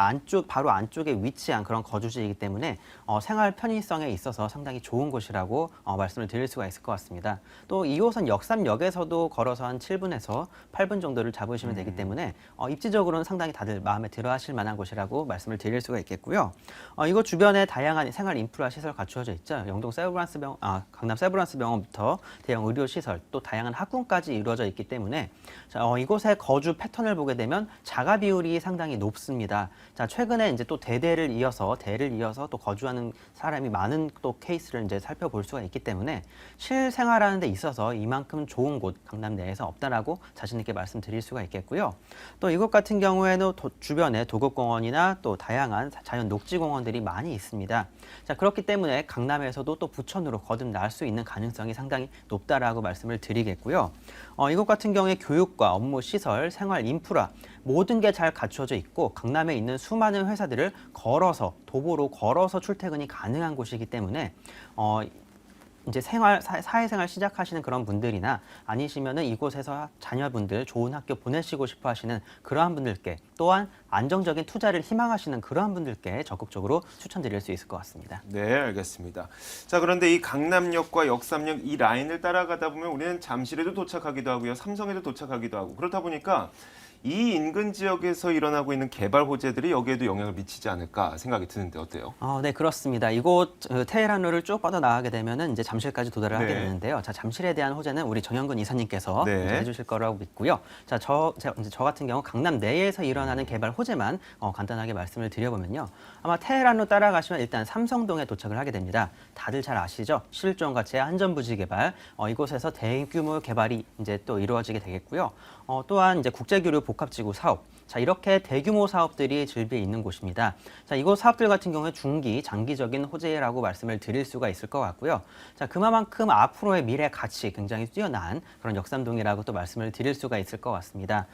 바로 안쪽에 위치한 그런 거주지이기 때문에 생활 편의성에 있어서 상당히 좋은 곳이라고 말씀을 드릴 수가 있을 것 같습니다. 또 2호선 역삼역에서도 걸어서 한 7분에서 8분 정도를 잡으시면 되기 때문에 입지적으로는 상당히 다들 마음에 들어 하실 만한 곳이라고 말씀을 드릴 수가 있겠고요. 이곳 주변에 다양한 생활 인프라 시설 갖추어져 있죠. 강남 세브란스 병원부터 대형 의료 시설 또 다양한 학군까지 이루어져 있기 때문에 이곳의 거주 패턴을 보게 되면 자가 비율이 상당히 높습니다. 자, 최근에 이제 또 대를 이어서 또 거주하는 사람이 많은 또 케이스를 이제 살펴볼 수가 있기 때문에 실생활하는 데 있어서 이만큼 좋은 곳 강남 내에서 없다라고 자신 있게 말씀드릴 수가 있겠고요. 또 이곳 같은 경우에는 주변에 도곡공원이나 또 다양한 자연 녹지공원들이 많이 있습니다. 자, 그렇기 때문에 강남에서도 또 부천으로 거듭날 수 있는 가능성이 상당히 높다라고 말씀을 드리겠고요. 이곳 같은 경우에 교육과 업무 시설, 생활 인프라 모든 게 잘 갖춰져 있고 강남에 있는 수많은 회사들을 도보로 걸어서 출퇴근이 가능한 곳이기 때문에 이제 사회생활 시작하시는 그런 분들이나 아니시면은 이곳에서 자녀분들 좋은 학교 보내시고 싶어 하시는 그러한 분들께 또한 안정적인 투자를 희망하시는 그러한 분들께 적극적으로 추천드릴 수 있을 것 같습니다. 네, 알겠습니다. 자, 그런데 이 강남역과 역삼역 이 라인을 따라가다 보면 우리는 잠실에도 도착하기도 하고요. 삼성에도 도착하기도 하고 그렇다 보니까 이 인근 지역에서 일어나고 있는 개발 호재들이 여기에도 영향을 미치지 않을까 생각이 드는데 어때요? 네, 그렇습니다. 이곳 테헤란로를 쭉 뻗어나가게 되면은 이제 잠실까지 도달을 하게 네. 되는데요. 자, 잠실에 대한 호재는 우리 정영근 이사님께서 네. 이제 해주실 거라고 믿고요. 자, 저 같은 경우 강남 내에서 일어나는 개발 호재만 간단하게 말씀을 드려보면요. 아마 테헤란로 따라가시면 일단 삼성동에 도착을 하게 됩니다. 다들 잘 아시죠? 실존 가치의 한전부지 개발. 이곳에서 대규모 개발이 이제 또 이루어지게 되겠고요. 또한 이제 국제교류 복합지구 사업. 자, 이렇게 대규모 사업들이 즐비해 있는 곳입니다. 자, 이곳 사업들 같은 경우에 중기, 장기적인 호재라고 말씀을 드릴 수가 있을 것 같고요. 자, 그만큼 앞으로의 미래 가치 굉장히 뛰어난 그런 역삼동이라고 또 말씀을 드릴 수가 있을 것 같습니다.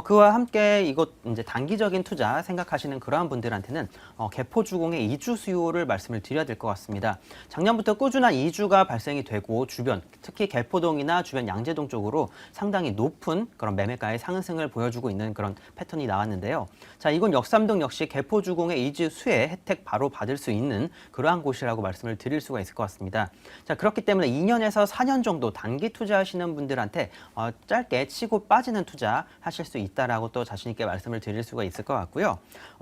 그와 함께 이곳 이제 단기적인 투자 생각하시는 그러한 분들한테는 개포주공의 이주 수요를 말씀을 드려야 될 것 같습니다. 작년부터 꾸준한 이주가 발생이 되고 주변, 특히 개포동이나 주변 양재동 쪽으로 상당히 높은 그런 매매가의 상승을 보여주고 있는 그런 패턴 나왔는데요. 자, 이곳 역삼동 역시 개포주공의 이주 수혜 혜택 바로 받을 수 있는 그러한 곳이라고 말씀을 드릴 수가 있을 것 같습니다. 자, 그렇기 때문에 2년에서 4년 정도 단기 투자하시는 분들한테 짧게 치고 빠지는 투자 하실 수 있다라고 또 자신 있게 말씀을 드릴 수가 있을 것 같고요.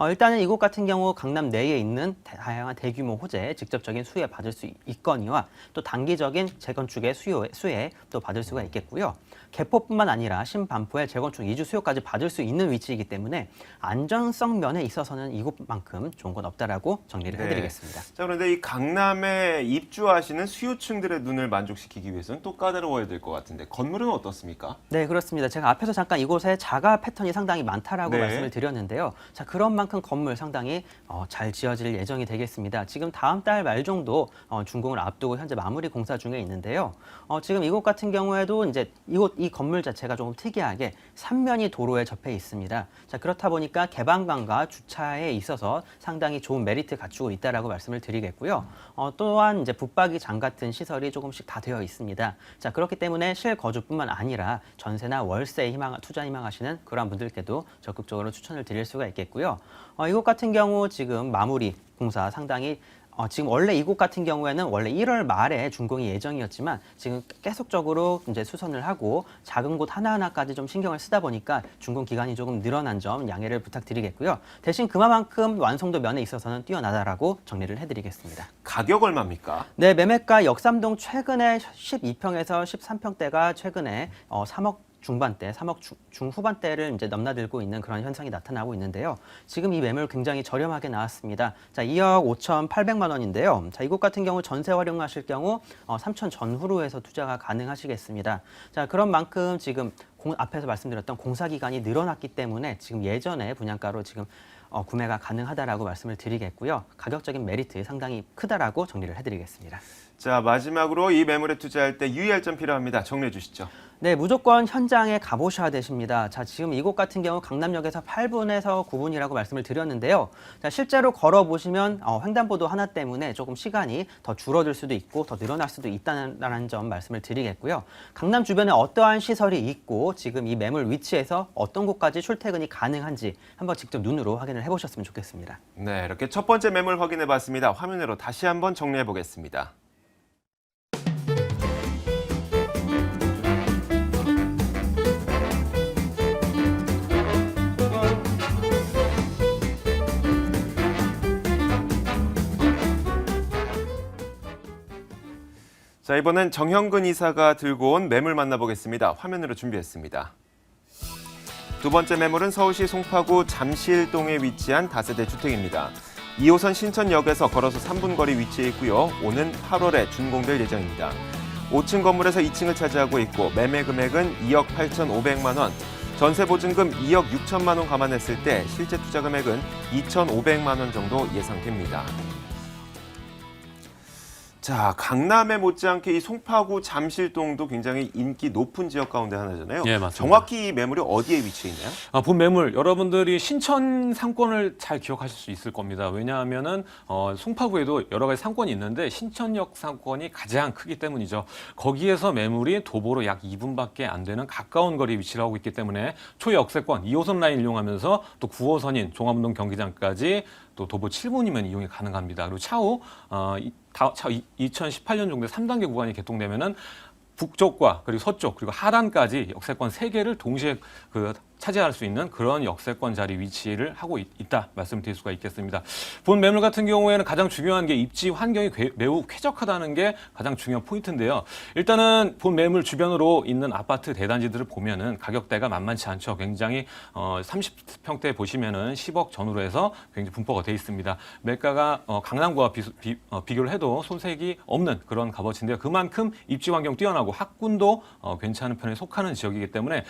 일단은 이곳 같은 경우 강남 내에 있는 다양한 대규모 호재, 직접적인 수혜 받을 수 있거니와 또 단기적인 재건축의 수혜 또 받을 수가 있겠고요. 개포뿐만 아니라 신반포의 재건축 이주 수요까지 받을 수 있는 위치이기 때문에 안전성 면에 있어서는 이곳만큼 좋은 건 없다라고 정리를 해드리겠습니다. 자, 그런데 이 강남에 입주하시는 수요층들의 눈을 만족시키기 위해서는 또 까다로워야 될 것 같은데 건물은 어떻습니까? 네, 그렇습니다. 제가 앞에서 잠깐 이곳에 자가 패턴이 상당히 많다라고 네. 말씀을 드렸는데요. 자, 그런 만큼 건물 상당히 잘 지어질 예정이 되겠습니다. 지금 다음 달 말 정도 준공을 앞두고 현재 마무리 공사 중에 있는데요. 지금 이곳 같은 경우에도 이제 이 건물 자체가 조금 특이하게 3면이 도로에 접해 있습니다. 자, 그렇다 보니까 개방감과 주차에 있어서 상당히 좋은 메리트 갖추고 있다라고 말씀을 드리겠고요. 또한 이제 붙박이장 같은 시설이 조금씩 다 되어 있습니다. 자, 그렇기 때문에 실거주뿐만 아니라 전세나 월세 투자 희망하시는 그런 분들께도 적극적으로 추천을 드릴 수가 있겠고요. 이곳 같은 경우 지금 마무리 공사 상당히 지금 원래 이곳 같은 경우에는 원래 1월 말에 준공이 예정이었지만 지금 계속적으로 이제 수선을 하고 작은 곳 하나하나까지 좀 신경을 쓰다 보니까 준공 기간이 조금 늘어난 점 양해를 부탁드리겠고요. 대신 그만큼 완성도 면에 있어서는 뛰어나다라고 정리를 해드리겠습니다. 가격 얼마입니까? 네, 매매가 역삼동 최근에 12평에서 13평대가 최근에 3억 중반대, 3억 중후반대를 이제 넘나들고 있는 그런 현상이 나타나고 있는데요. 지금 이 매물 굉장히 저렴하게 나왔습니다. 자, 2억 5,800만 원인데요. 자, 이곳 같은 경우 전세 활용하실 경우 3천 전후로 해서 투자가 가능하시겠습니다. 자, 그런 만큼 지금 앞에서 말씀드렸던 공사 기간이 늘어났기 때문에 지금 예전에 분양가로 지금 구매가 가능하다라고 말씀을 드리겠고요. 가격적인 메리트 상당히 크다라고 정리를 해드리겠습니다. 자, 마지막으로 이 매물에 투자할 때 유의할 점 필요합니다. 정리해 주시죠. 네, 무조건 현장에 가보셔야 되십니다. 자, 지금 이곳 같은 경우 강남역에서 8분에서 9분이라고 말씀을 드렸는데요. 자, 실제로 걸어보시면 횡단보도 하나 때문에 조금 시간이 더 줄어들 수도 있고 더 늘어날 수도 있다는 점 말씀을 드리겠고요. 강남 주변에 어떠한 시설이 있고 지금 이 매물 위치에서 어떤 곳까지 출퇴근이 가능한지 한번 직접 눈으로 확인을 해보셨으면 좋겠습니다. 네, 이렇게 첫 번째 매물 확인해 봤습니다. 화면으로 다시 한번 정리해 보겠습니다. 자, 이번엔 정형근 이사가 들고 온 매물 만나보겠습니다. 화면으로 준비했습니다. 두 번째 매물은 서울시 송파구 잠실동에 위치한 다세대 주택입니다. 2호선 신천역에서 걸어서 3분 거리 위치해 있고요. 오는 8월에 준공될 예정입니다. 5층 건물에서 2층을 차지하고 있고 매매 금액은 2억 8,500만 원, 전세 보증금 2억 6천만 원 감안했을 때 실제 투자 금액은 2,500만 원 정도 예상됩니다. 자, 강남에 못지않게 이 송파구 잠실동도 굉장히 인기 높은 지역 가운데 하나잖아요. 예, 맞습니다. 정확히 이 매물이 어디에 위치해 있나요? 본 매물 여러분들이 신천 상권을 잘 기억하실 수 있을 겁니다. 왜냐하면은 송파구에도 여러 가지 상권이 있는데 신천역 상권이 가장 크기 때문이죠. 거기에서 매물이 도보로 약 2분밖에 안 되는 가까운 거리에 위치를 하고 있기 때문에 초역세권 2호선 라인 이용하면서 또 9호선인 종합운동 경기장까지 또 도보 7분이면 이용이 가능합니다. 그리고 차후 2018년 정도에 3단계 구간이 개통되면은 북쪽과 그리고 서쪽 그리고 하단까지 역세권 3개를 동시에 차지할 수 있는 그런 역세권 자리 위치를 하고 있다 말씀드릴 수가 있겠습니다. 본 매물 같은 경우에는 가장 중요한 게 입지 환경이 매우 쾌적하다는 게 가장 중요한 포인트인데요. 일단은 본 매물 주변으로 있는 아파트 대단지들을 보면은 가격대가 만만치 않죠. 굉장히 30평대 보시면은 10억 전후로 해서 굉장히 분포가 돼 있습니다. 매가가 강남과 비교를 해도 손색이 없는 그런 값어치인데요. 그만큼 입지 환경 뛰어나고 학군도 괜찮은 편에 속하는 지역이기 때문에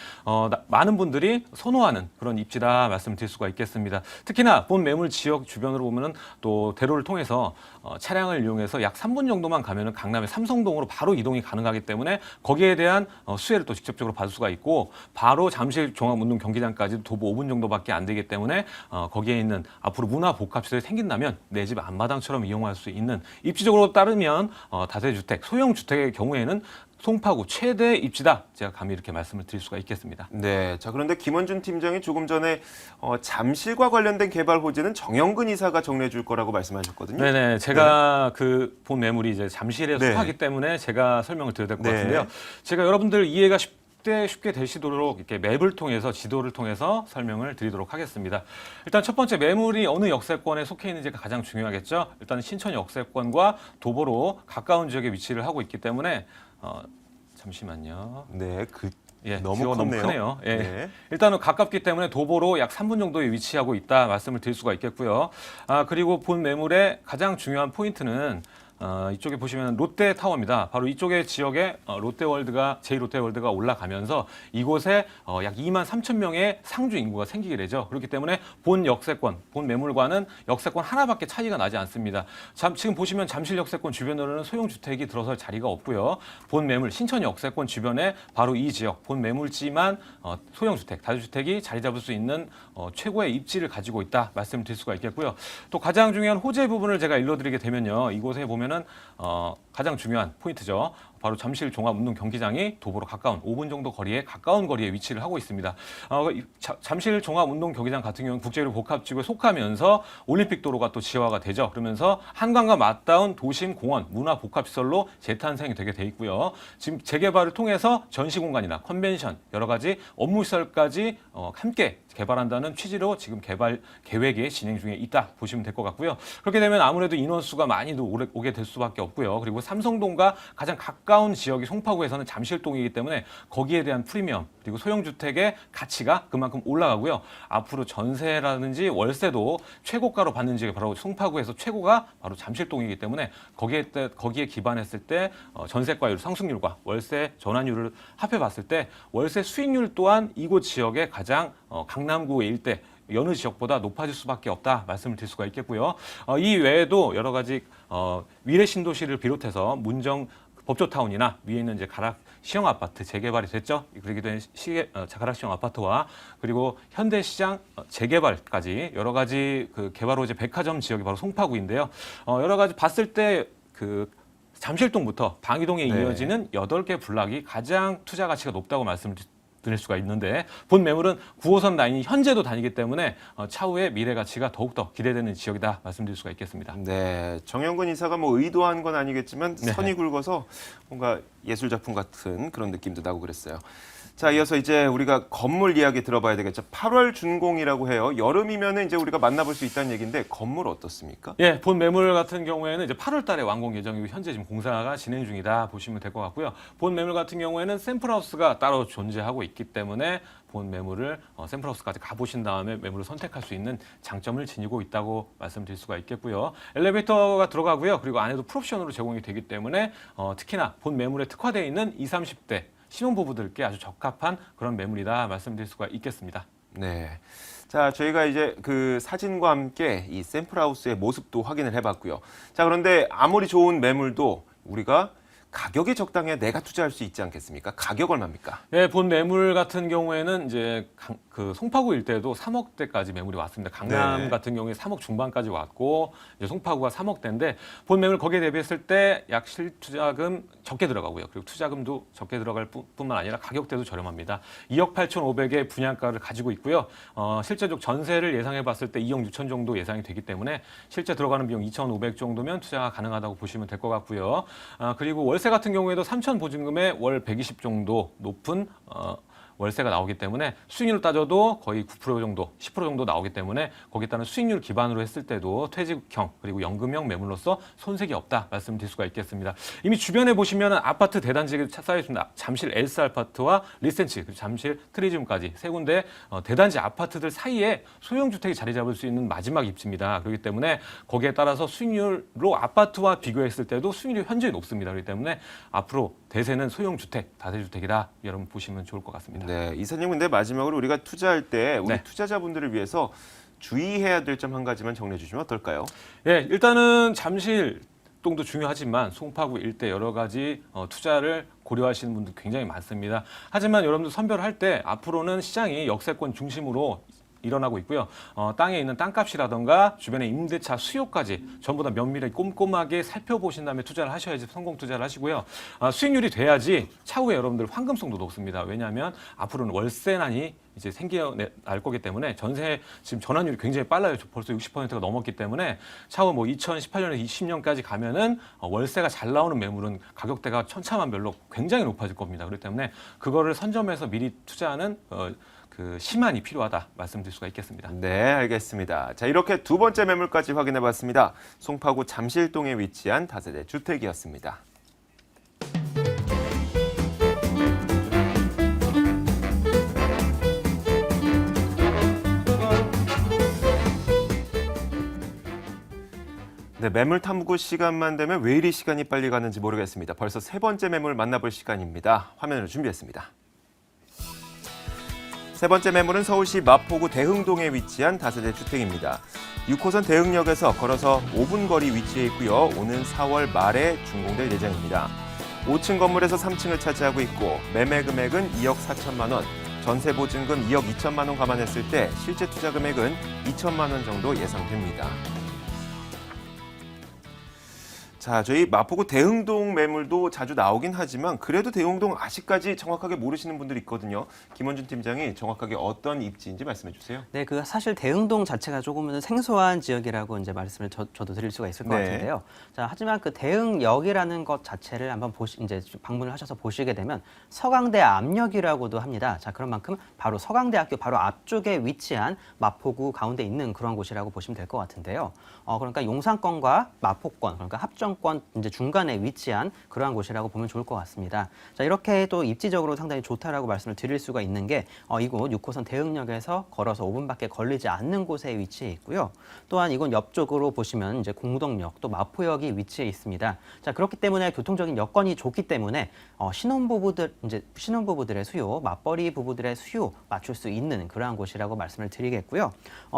많은 분들이 선호하는 그런 입지다 말씀드릴 수가 있겠습니다. 특히나 본 매물 지역 주변으로 보면은 또 대로를 통해서 차량을 이용해서 약 3분 정도만 가면은 강남의 삼성동으로 바로 이동이 가능하기 때문에 거기에 대한 수혜를 또 직접적으로 받을 수가 있고 바로 잠실 종합운동 경기장까지 도보 5분 정도밖에 안 되기 때문에 거기에 있는 앞으로 문화 복합시설이 생긴다면 내 집 앞마당처럼 이용할 수 있는 입지적으로 따르면 다세주택, 소형 주택의 경우에는 송파구 최대 입지다. 제가 감히 이렇게 말씀을 드릴 수가 있겠습니다. 네, 자 그런데 김원준 팀장이 조금 전에 잠실과 관련된 개발 호재는 정형근 이사가 정리해 줄 거라고 말씀하셨거든요. 네네, 제가 그 본 매물이 이제 잠실에 네. 속하기 때문에 제가 설명을 드려야 될 것 네. 같은데요. 제가 여러분들 이해가 쉽게 되시도록 이렇게 맵을 통해서 지도를 통해서 설명을 드리도록 하겠습니다. 일단 첫 번째 매물이 어느 역세권에 속해 있는지가 가장 중요하겠죠. 일단 신천 역세권과 도보로 가까운 지역에 위치를 하고 있기 때문에 잠시만요. 네, 너무 너무 컸네요. 크네요. 예. 네. 일단은 가깝기 때문에 도보로 약 3분 정도에 위치하고 있다 말씀을 드릴 수가 있겠고요. 그리고 본 매물의 가장 중요한 포인트는 이쪽에 보시면 롯데타워입니다. 바로 이쪽의 지역에 롯데월드가 제2롯데월드가 올라가면서 이곳에 약 2만 3천 명의 상주 인구가 생기게 되죠. 그렇기 때문에 본 역세권, 본 매물과는 역세권 하나밖에 차이가 나지 않습니다. 지금 보시면 잠실 역세권 주변으로는 소형 주택이 들어설 자리가 없고요. 본 매물 신천 역세권 주변에 바로 이 지역 본 매물지만 소형 주택, 다주택이 자리 잡을 수 있는 최고의 입지를 가지고 있다 말씀드릴 수가 있겠고요. 또 가장 중요한 호재 부분을 제가 일러드리게 되면요. 이곳에 보면은 가장 중요한 포인트죠. 바로 잠실 종합운동 경기장이 도보로 가까운 5분 정도 거리에 가까운 거리에 위치를 하고 있습니다. 잠실 종합운동 경기장 같은 경우는 국제로 복합지구에 속하면서 올림픽 도로가 또 지화가 되죠. 그러면서 한강과 맞닿은 도심 공원 문화 복합시설로 재탄생이 되게 돼 있고요. 지금 재개발을 통해서 전시 공간이나 컨벤션 여러 가지 업무 시설까지 함께 개발한다는 취지로 지금 개발 계획이 진행 중에 있다 보시면 될 것 같고요. 그렇게 되면 아무래도 인원수가 많이 오게 될 수밖에 없고요. 그리고 삼성동과 가장 가까운 가까운 지역이 송파구에서는 잠실동이기 때문에 거기에 대한 프리미엄 그리고 소형주택의 가치가 그만큼 올라가고요. 앞으로 전세라든지 월세도 최고가로 받는 지역이 바로 송파구에서 최고가 바로 잠실동이기 때문에 거기에 기반했을 때 전세가율 상승률과 월세 전환율을 합해봤을 때 월세 수익률 또한 이곳 지역의 가장 강남구 일대 여느 지역보다 높아질 수밖에 없다 말씀을 드릴 수가 있겠고요. 이 외에도 여러 가지 미래 신도시를 비롯해서 문정 법조타운이나 위에 있는 이제 가락 시형 아파트 재개발이 됐죠. 그러기 때문에 가락 시형 아파트와 그리고 현대시장 재개발까지 여러 가지 그 개발 호재 백화점 지역이 바로 송파구인데요. 여러 가지 봤을 때 그 잠실동부터 방이동에 네. 이어지는 8개 블락이 가장 투자 가치가 높다고 말씀을 드릴 수가 있는데 본 매물은 9호선 라인이 현재도 다니기 때문에 차후의 미래 가치가 더욱더 기대되는 지역이다 말씀드릴 수가 있겠습니다. 네, 정영근 이사가 뭐 의도한 건 아니겠지만 네. 선이 굵어서 뭔가 예술 작품 같은 그런 느낌도 나고 그랬어요. 자, 이어서 이제 우리가 건물 이야기 들어봐야 되겠죠. 8월 준공이라고 해요. 여름이면은 이제 우리가 만나볼 수 있다는 얘기인데 건물 어떻습니까? 예, 본 매물 같은 경우에는 이제 8월 달에 완공 예정이고 현재 지금 공사가 진행 중이다 보시면 될 것 같고요. 본 매물 같은 경우에는 샘플하우스가 따로 존재하고 있기 때문에 본 매물을 샘플하우스까지 가보신 다음에 매물을 선택할 수 있는 장점을 지니고 있다고 말씀드릴 수가 있겠고요. 엘리베이터가 들어가고요. 그리고 안에도 풀옵션으로 제공이 되기 때문에 특히나 본 매물에 특화되어 있는 20, 30대 신혼부부들께 아주 적합한 그런 매물이다 말씀드릴 수가 있겠습니다. 네. 자, 저희가 이제 그 사진과 함께 이 샘플하우스의 모습도 확인을 해봤고요. 자, 그런데 아무리 좋은 매물도 우리가 가격이 적당해야 내가 투자할 수 있지 않겠습니까? 가격 얼마입니까? 예, 본 매물 같은 경우에는 이제 그 송파구 일대도 3억대까지 매물이 왔습니다. 강남 네. 같은 경우에 3억 중반까지 왔고 이제 송파구가 3억대인데 본 매물 거기에 대비했을 때 약 실투자금 적게 들어가고요. 그리고 투자금도 적게 들어갈 뿐만 아니라 가격대도 저렴합니다. 2억 8,500의 분양가를 가지고 있고요. 실제적 전세를 예상해 봤을 때 2억 6천 정도 예상이 되기 때문에 실제 들어가는 비용 2,500 정도면 투자가 가능하다고 보시면 될 것 같고요. 그리고 월세 같은 경우에도 3천 보증금에 월 120 정도 높은 월세가 나오기 때문에 수익률을 따져도 거의 9% 정도, 10% 정도 나오기 때문에 거기에 따른 수익률 기반으로 했을 때도 퇴직형 그리고 연금형 매물로서 손색이 없다 말씀드릴 수가 있겠습니다. 이미 주변에 보시면 아파트 대단지가 쌓여 있습니다. 잠실 엘스 아파트와 리센치, 그리고 잠실 트리즘까지 세 군데 대단지 아파트들 사이에 소형주택이 자리 잡을 수 있는 마지막 입지입니다. 그렇기 때문에 거기에 따라서 수익률로 아파트와 비교했을 때도 수익률이 현저히 높습니다. 그렇기 때문에 앞으로 대세는 소형주택, 다세주택이다 여러분 보시면 좋을 것 같습니다. 네, 이사님 근데 마지막으로 우리가 투자할 때 우리 네. 투자자분들을 위해서 주의해야 될 점 한 가지만 정리해 주시면 어떨까요? 예, 일단은 잠실동도 중요하지만 송파구 일대 여러 가지 투자를 고려하시는 분들 굉장히 많습니다. 하지만 여러분들 선별할 때 앞으로는 시장이 역세권 중심으로 일어나고 있고요. 땅에 있는 땅값이라던가 주변의 임대차 수요까지 전부 다 면밀하게 꼼꼼하게 살펴보신 다음에 투자를 하셔야지 성공 투자를 하시고요. 수익률이 돼야지 차후에 여러분들 환금성도 높습니다. 왜냐하면 앞으로는 월세난이 이제 생겨날 거기 때문에 전세 지금 전환율이 굉장히 빨라요. 벌써 60%가 넘었기 때문에 차후 뭐 2018년에서 20년까지 가면은 월세가 잘 나오는 매물은 가격대가 천차만별로 굉장히 높아질 겁니다. 그렇기 때문에 그거를 선점해서 미리 투자하는 그 심한이 필요하다 말씀드릴 수가 있겠습니다. 네, 알겠습니다. 자, 이렇게 두 번째 매물까지 확인해 봤습니다. 송파구 잠실동에 위치한 다세대 주택이었습니다. 네, 매물 탐구 시간만 되면 왜 이리 시간이 빨리 가는지 모르겠습니다. 벌써 세 번째 매물 만나볼 시간입니다. 화면을 준비했습니다. 세 번째 매물은 서울시 마포구 대흥동에 위치한 다세대 주택입니다. 6호선 대흥역에서 걸어서 5분 거리 위치해 있고요. 오는 4월 말에 준공될 예정입니다. 5층 건물에서 3층을 차지하고 있고 매매 금액은 2억 4천만 원, 전세 보증금 2억 2천만 원 감안했을 때 실제 투자 금액은 2천만 원 정도 예상됩니다. 자, 저희 마포구 대흥동 매물도 자주 나오긴 하지만 그래도 대흥동 아직까지 정확하게 모르시는 분들이 있거든요. 김원준 팀장이 정확하게 어떤 입지인지 말씀해 주세요. 네, 그 사실 대흥동 자체가 조금은 생소한 지역이라고 이제 말씀을 저도 드릴 수가 있을 것 네. 같은데요. 자, 하지만 그 대흥역이라는 것 자체를 한번 이제 방문을 하셔서 보시게 되면 서강대 앞역이라고도 합니다. 자, 그런 만큼 바로 서강대학교 바로 앞쪽에 위치한 마포구 가운데 있는 그런 곳이라고 보시면 될 것 같은데요. 그러니까 용산권과 마포권, 그러니까 합정 상권 이제 중간에 위치한 그러한 곳이라고 보면 좋을 것 같습니다. 자, 이렇게 또 입지적으로 상당히 좋다라고 말씀을 드릴 수가 있는 게 이곳 6호선 대흥역에서 걸어서 5분밖에 걸리지 않는 곳에 위치해 있고요. 또한 이곳 옆쪽으로 보시면 이제 공덕역 또 마포역이 위치해 있습니다. 자, 그렇기 때문에 교통적인 여건이 좋기 때문에 신혼부부들의 수요, 맞벌이 부부들의 수요 맞출 수 있는 그러한 곳이라고 말씀을 드리겠고요.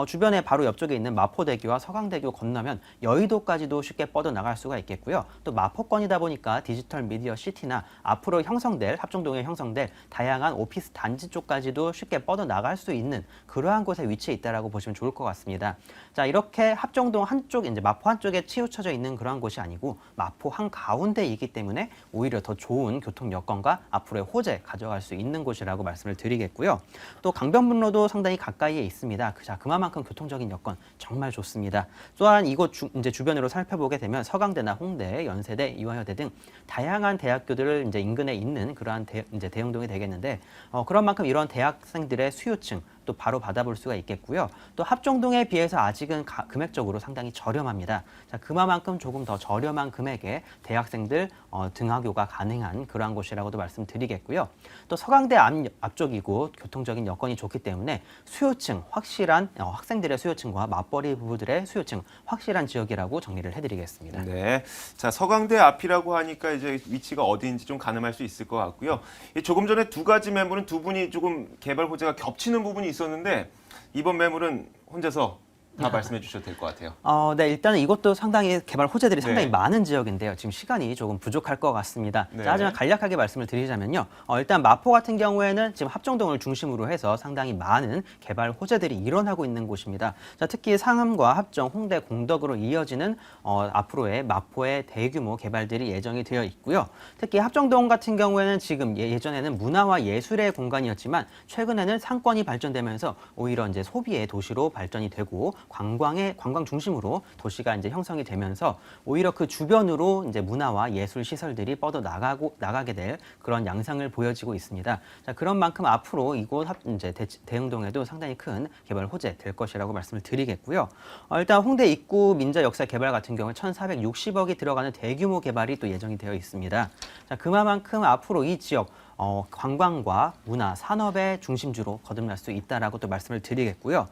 주변에 바로 옆쪽에 있는 마포대교와 서강대교 건너면 여의도까지도 쉽게 뻗어나갈 수가 있겠고요. 또 마포권이다 보니까 디지털 미디어 시티나 앞으로 합정동에 형성될 다양한 오피스 단지 쪽까지도 쉽게 뻗어나갈 수 있는 그러한 곳에 위치해 있다라고 보시면 좋을 것 같습니다. 자, 이렇게 합정동 한쪽, 이제 마포 한쪽에 치우쳐져 있는 그러한 곳이 아니고 마포 한가운데이기 때문에 오히려 더 좋은 교통 여건과 앞으로의 호재 가져갈 수 있는 곳이라고 말씀을 드리겠고요. 또 강변북로도 상당히 가까이에 있습니다. 자, 그만큼 교통적인 여건 정말 좋습니다. 또한 이곳 이제 주변으로 살펴보게 되면 서강대나 홍대, 연세대, 이화여대 등 다양한 대학교들을 이제 인근에 있는 그러한 이제 대흥동이 되겠는데 그런 만큼 이런 대학생들의 수요층 또 바로 받아볼 수가 있겠고요. 또 합정동에 비해서 아직은 금액적으로 상당히 저렴합니다. 자, 그만큼 조금 더 저렴한 금액에 대학생들 등하교가 가능한 그러한 곳이라고도 말씀드리겠고요. 또 서강대 앞쪽이고 교통적인 여건이 좋기 때문에 수요층 확실한 학생들의 수요층과 맞벌이 부부들의 수요층 확실한 지역이라고 정리를 해드리겠습니다. 네. 자, 서강대 앞이라고 하니까 이제 위치가 어디인지 좀 가늠할 수 있을 것 같고요. 조금 전에 두 가지 매물은 두 분이 조금 개발 호재가 겹치는 부분이 있었는데 이번 매물은 혼자서 다 말씀해 주셔도 될 것 같아요. 네, 일단은 이것도 상당히 개발 호재들이 상당히 네. 많은 지역인데요. 지금 시간이 조금 부족할 것 같습니다. 네. 자, 하지만 간략하게 말씀을 드리자면요. 일단 마포 같은 경우에는 지금 합정동을 중심으로 해서 상당히 많은 개발 호재들이 일어나고 있는 곳입니다. 자, 특히 상암과 합정, 홍대, 공덕으로 이어지는 앞으로의 마포의 대규모 개발들이 예정이 되어 있고요. 특히 합정동 같은 경우에는 지금 예전에는 문화와 예술의 공간이었지만 최근에는 상권이 발전되면서 오히려 이제 소비의 도시로 발전이 되고 관광 중심으로 도시가 이제 형성이 되면서 오히려 그 주변으로 이제 문화와 예술 시설들이 나가게 될 그런 양상을 보여지고 있습니다. 자, 그런 만큼 앞으로 이곳 이제 대흥동에도 상당히 큰 개발 호재 될 것이라고 말씀을 드리겠고요. 일단 홍대 입구 민자 역사 개발 같은 경우에 1,460억이 들어가는 대규모 개발이 또 예정이 되어 있습니다. 자, 그만큼 앞으로 이 지역 관광과 문화, 산업의 중심지로 거듭날 수 있다라고 또 말씀을 드리겠고요.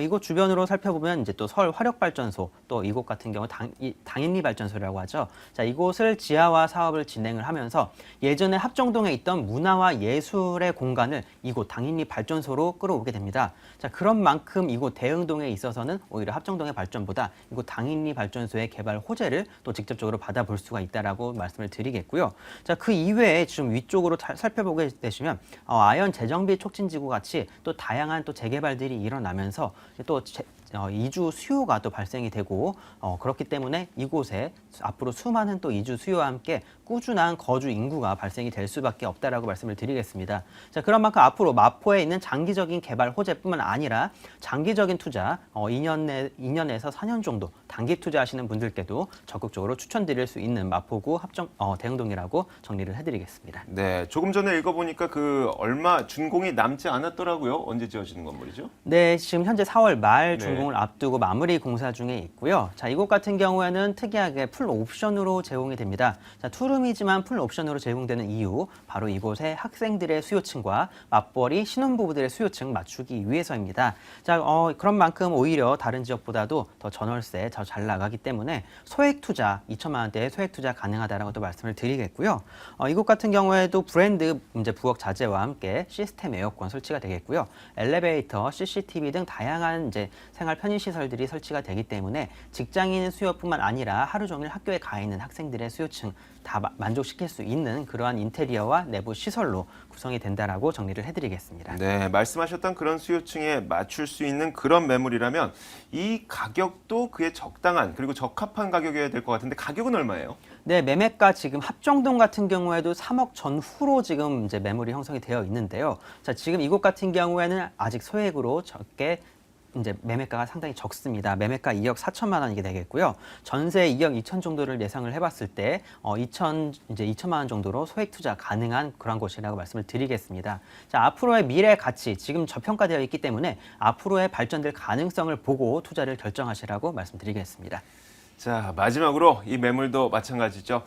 이곳 주변으로 살펴보면 이제 또 서울 화력발전소, 또 이곳 같은 경우 당인리 발전소라고 하죠. 자, 이곳을 지하화 사업을 진행을 하면서 예전에 합정동에 있던 문화와 예술의 공간을 이곳 당인리 발전소로 끌어오게 됩니다. 자, 그런 만큼 이곳 대흥동에 있어서는 오히려 합정동의 발전보다 이곳 당인리 발전소의 개발 호재를 또 직접적으로 받아볼 수가 있다라고 말씀을 드리겠고요. 자, 그 이외에 지금 위쪽으로 살펴보게 되시면 아연 재정비 촉진지구 같이 또 다양한 또 재개발들이 일어나면서 또 이주 수요가 또 발생이 되고 그렇기 때문에 이곳에 앞으로 수많은 또 이주 수요와 함께 꾸준한 거주 인구가 발생이 될 수밖에 없다라고 말씀을 드리겠습니다. 자, 그런 만큼 앞으로 마포에 있는 장기적인 개발 호재뿐만 아니라 장기적인 투자 2년에서 4년 정도 단기 투자하시는 분들께도 적극적으로 추천드릴 수 있는 마포구 대흥동이라고 정리를 해드리겠습니다. 네, 조금 전에 읽어보니까 얼마 준공이 남지 않았더라고요. 언제 지어지는 건물이죠? 네, 지금 현재 4월 말 네. 준공을 앞두고 마무리 공사 중에 있고요. 자, 이곳 같은 경우에는 특이하게 풀 옵션으로 제공이 됩니다. 자, 투룸이지만 풀 옵션으로 제공되는 이유, 바로 이곳에 학생들의 수요층과 맞벌이 신혼부부들의 수요층 맞추기 위해서입니다. 자, 그런 만큼 오히려 다른 지역보다도 더 전월세 더 잘 나가기 때문에 소액 투자 2천만 원대의 소액 투자 가능하다라고 또 말씀을 드리겠고요. 이곳 같은 경우에도 브랜드 이제 부엌 자재와 함께 시스템 에어컨 설치가 되겠고요. 엘리베이터, CCTV 등 다양한 이제 생활 편의 시설들이 설치가 되기 때문에 직장인 수요뿐만 아니라 하루 종일 학교에 가 있는 학생들의 수요층 다 만족시킬 수 있는 그러한 인테리어와 내부 시설로 구성이 된다라고 정리를 해드리겠습니다. 네, 말씀하셨던 그런 수요층에 맞출 수 있는 그런 매물이라면 이 가격도 그에 적당한 그리고 적합한 가격이어야 될 것 같은데 가격은 얼마예요? 네, 매매가 지금 합정동 같은 경우에도 3억 전후로 지금 이제 매물이 형성이 되어 있는데요. 자, 지금 이곳 같은 경우에는 아직 소액으로 적게 이제 매매가가 상당히 적습니다. 매매가 2억 4천만 원이게 되겠고요. 전세 2억 2천 정도를 예상을 해봤을 때 2천만 원 정도로 소액 투자 가능한 그런 곳이라고 말씀을 드리겠습니다. 자, 앞으로의 미래 가치 지금 저평가되어 있기 때문에 앞으로의 발전될 가능성을 보고 투자를 결정하시라고 말씀드리겠습니다. 자, 마지막으로 이 매물도 마찬가지죠.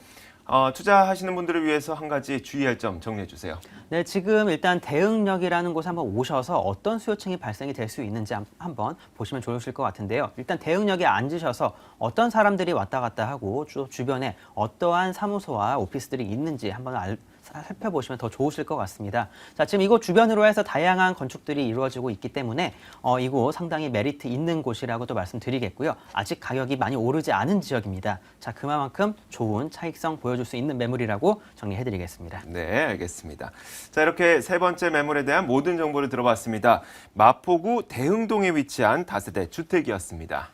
투자하시는 분들을 위해서 한 가지 주의할 점 정리해 주세요. 네, 지금 일단 대응역이라는 곳에 한번 오셔서 어떤 수요층이 발생이 될 수 있는지 한번 보시면 좋으실 것 같은데요. 일단 대응역에 앉으셔서 어떤 사람들이 왔다 갔다 하고 주변에 어떠한 사무소와 오피스들이 있는지 한번 살펴보시면 더 좋으실 것 같습니다. 자, 지금 이곳 주변으로 해서 다양한 건축들이 이루어지고 있기 때문에 이곳 상당히 메리트 있는 곳이라고도 말씀드리겠고요. 아직 가격이 많이 오르지 않은 지역입니다. 자, 그만큼 좋은 차익성 보여줄 수 있는 매물이라고 정리해드리겠습니다. 네, 알겠습니다. 자, 이렇게 세 번째 매물에 대한 모든 정보를 들어봤습니다. 마포구 대흥동에 위치한 다세대 주택이었습니다.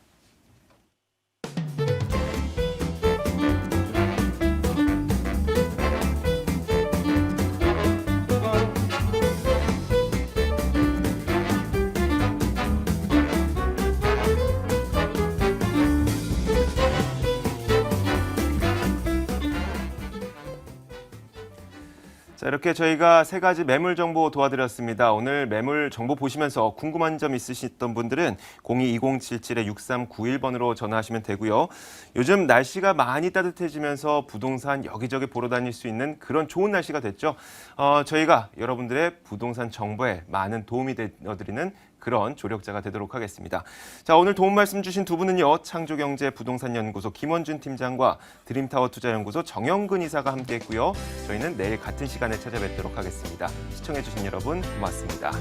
자, 이렇게 저희가 세 가지 매물 정보 도와드렸습니다. 오늘 매물 정보 보시면서 궁금한 점 있으셨던 분들은 02-2077-6391번으로 전화하시면 되고요. 요즘 날씨가 많이 따뜻해지면서 부동산 여기저기 보러 다닐 수 있는 그런 좋은 날씨가 됐죠. 저희가 여러분들의 부동산 정보에 많은 도움이 되어드리는 그런 조력자가 되도록 하겠습니다. 자, 오늘 도움 말씀 주신 두 분은요. 창조경제부동산연구소 김원준 팀장과 드림타워 투자연구소 정영근 이사가 함께했고요. 저희는 내일 같은 시간에 찾아뵙도록 하겠습니다. 시청해주신 여러분 고맙습니다.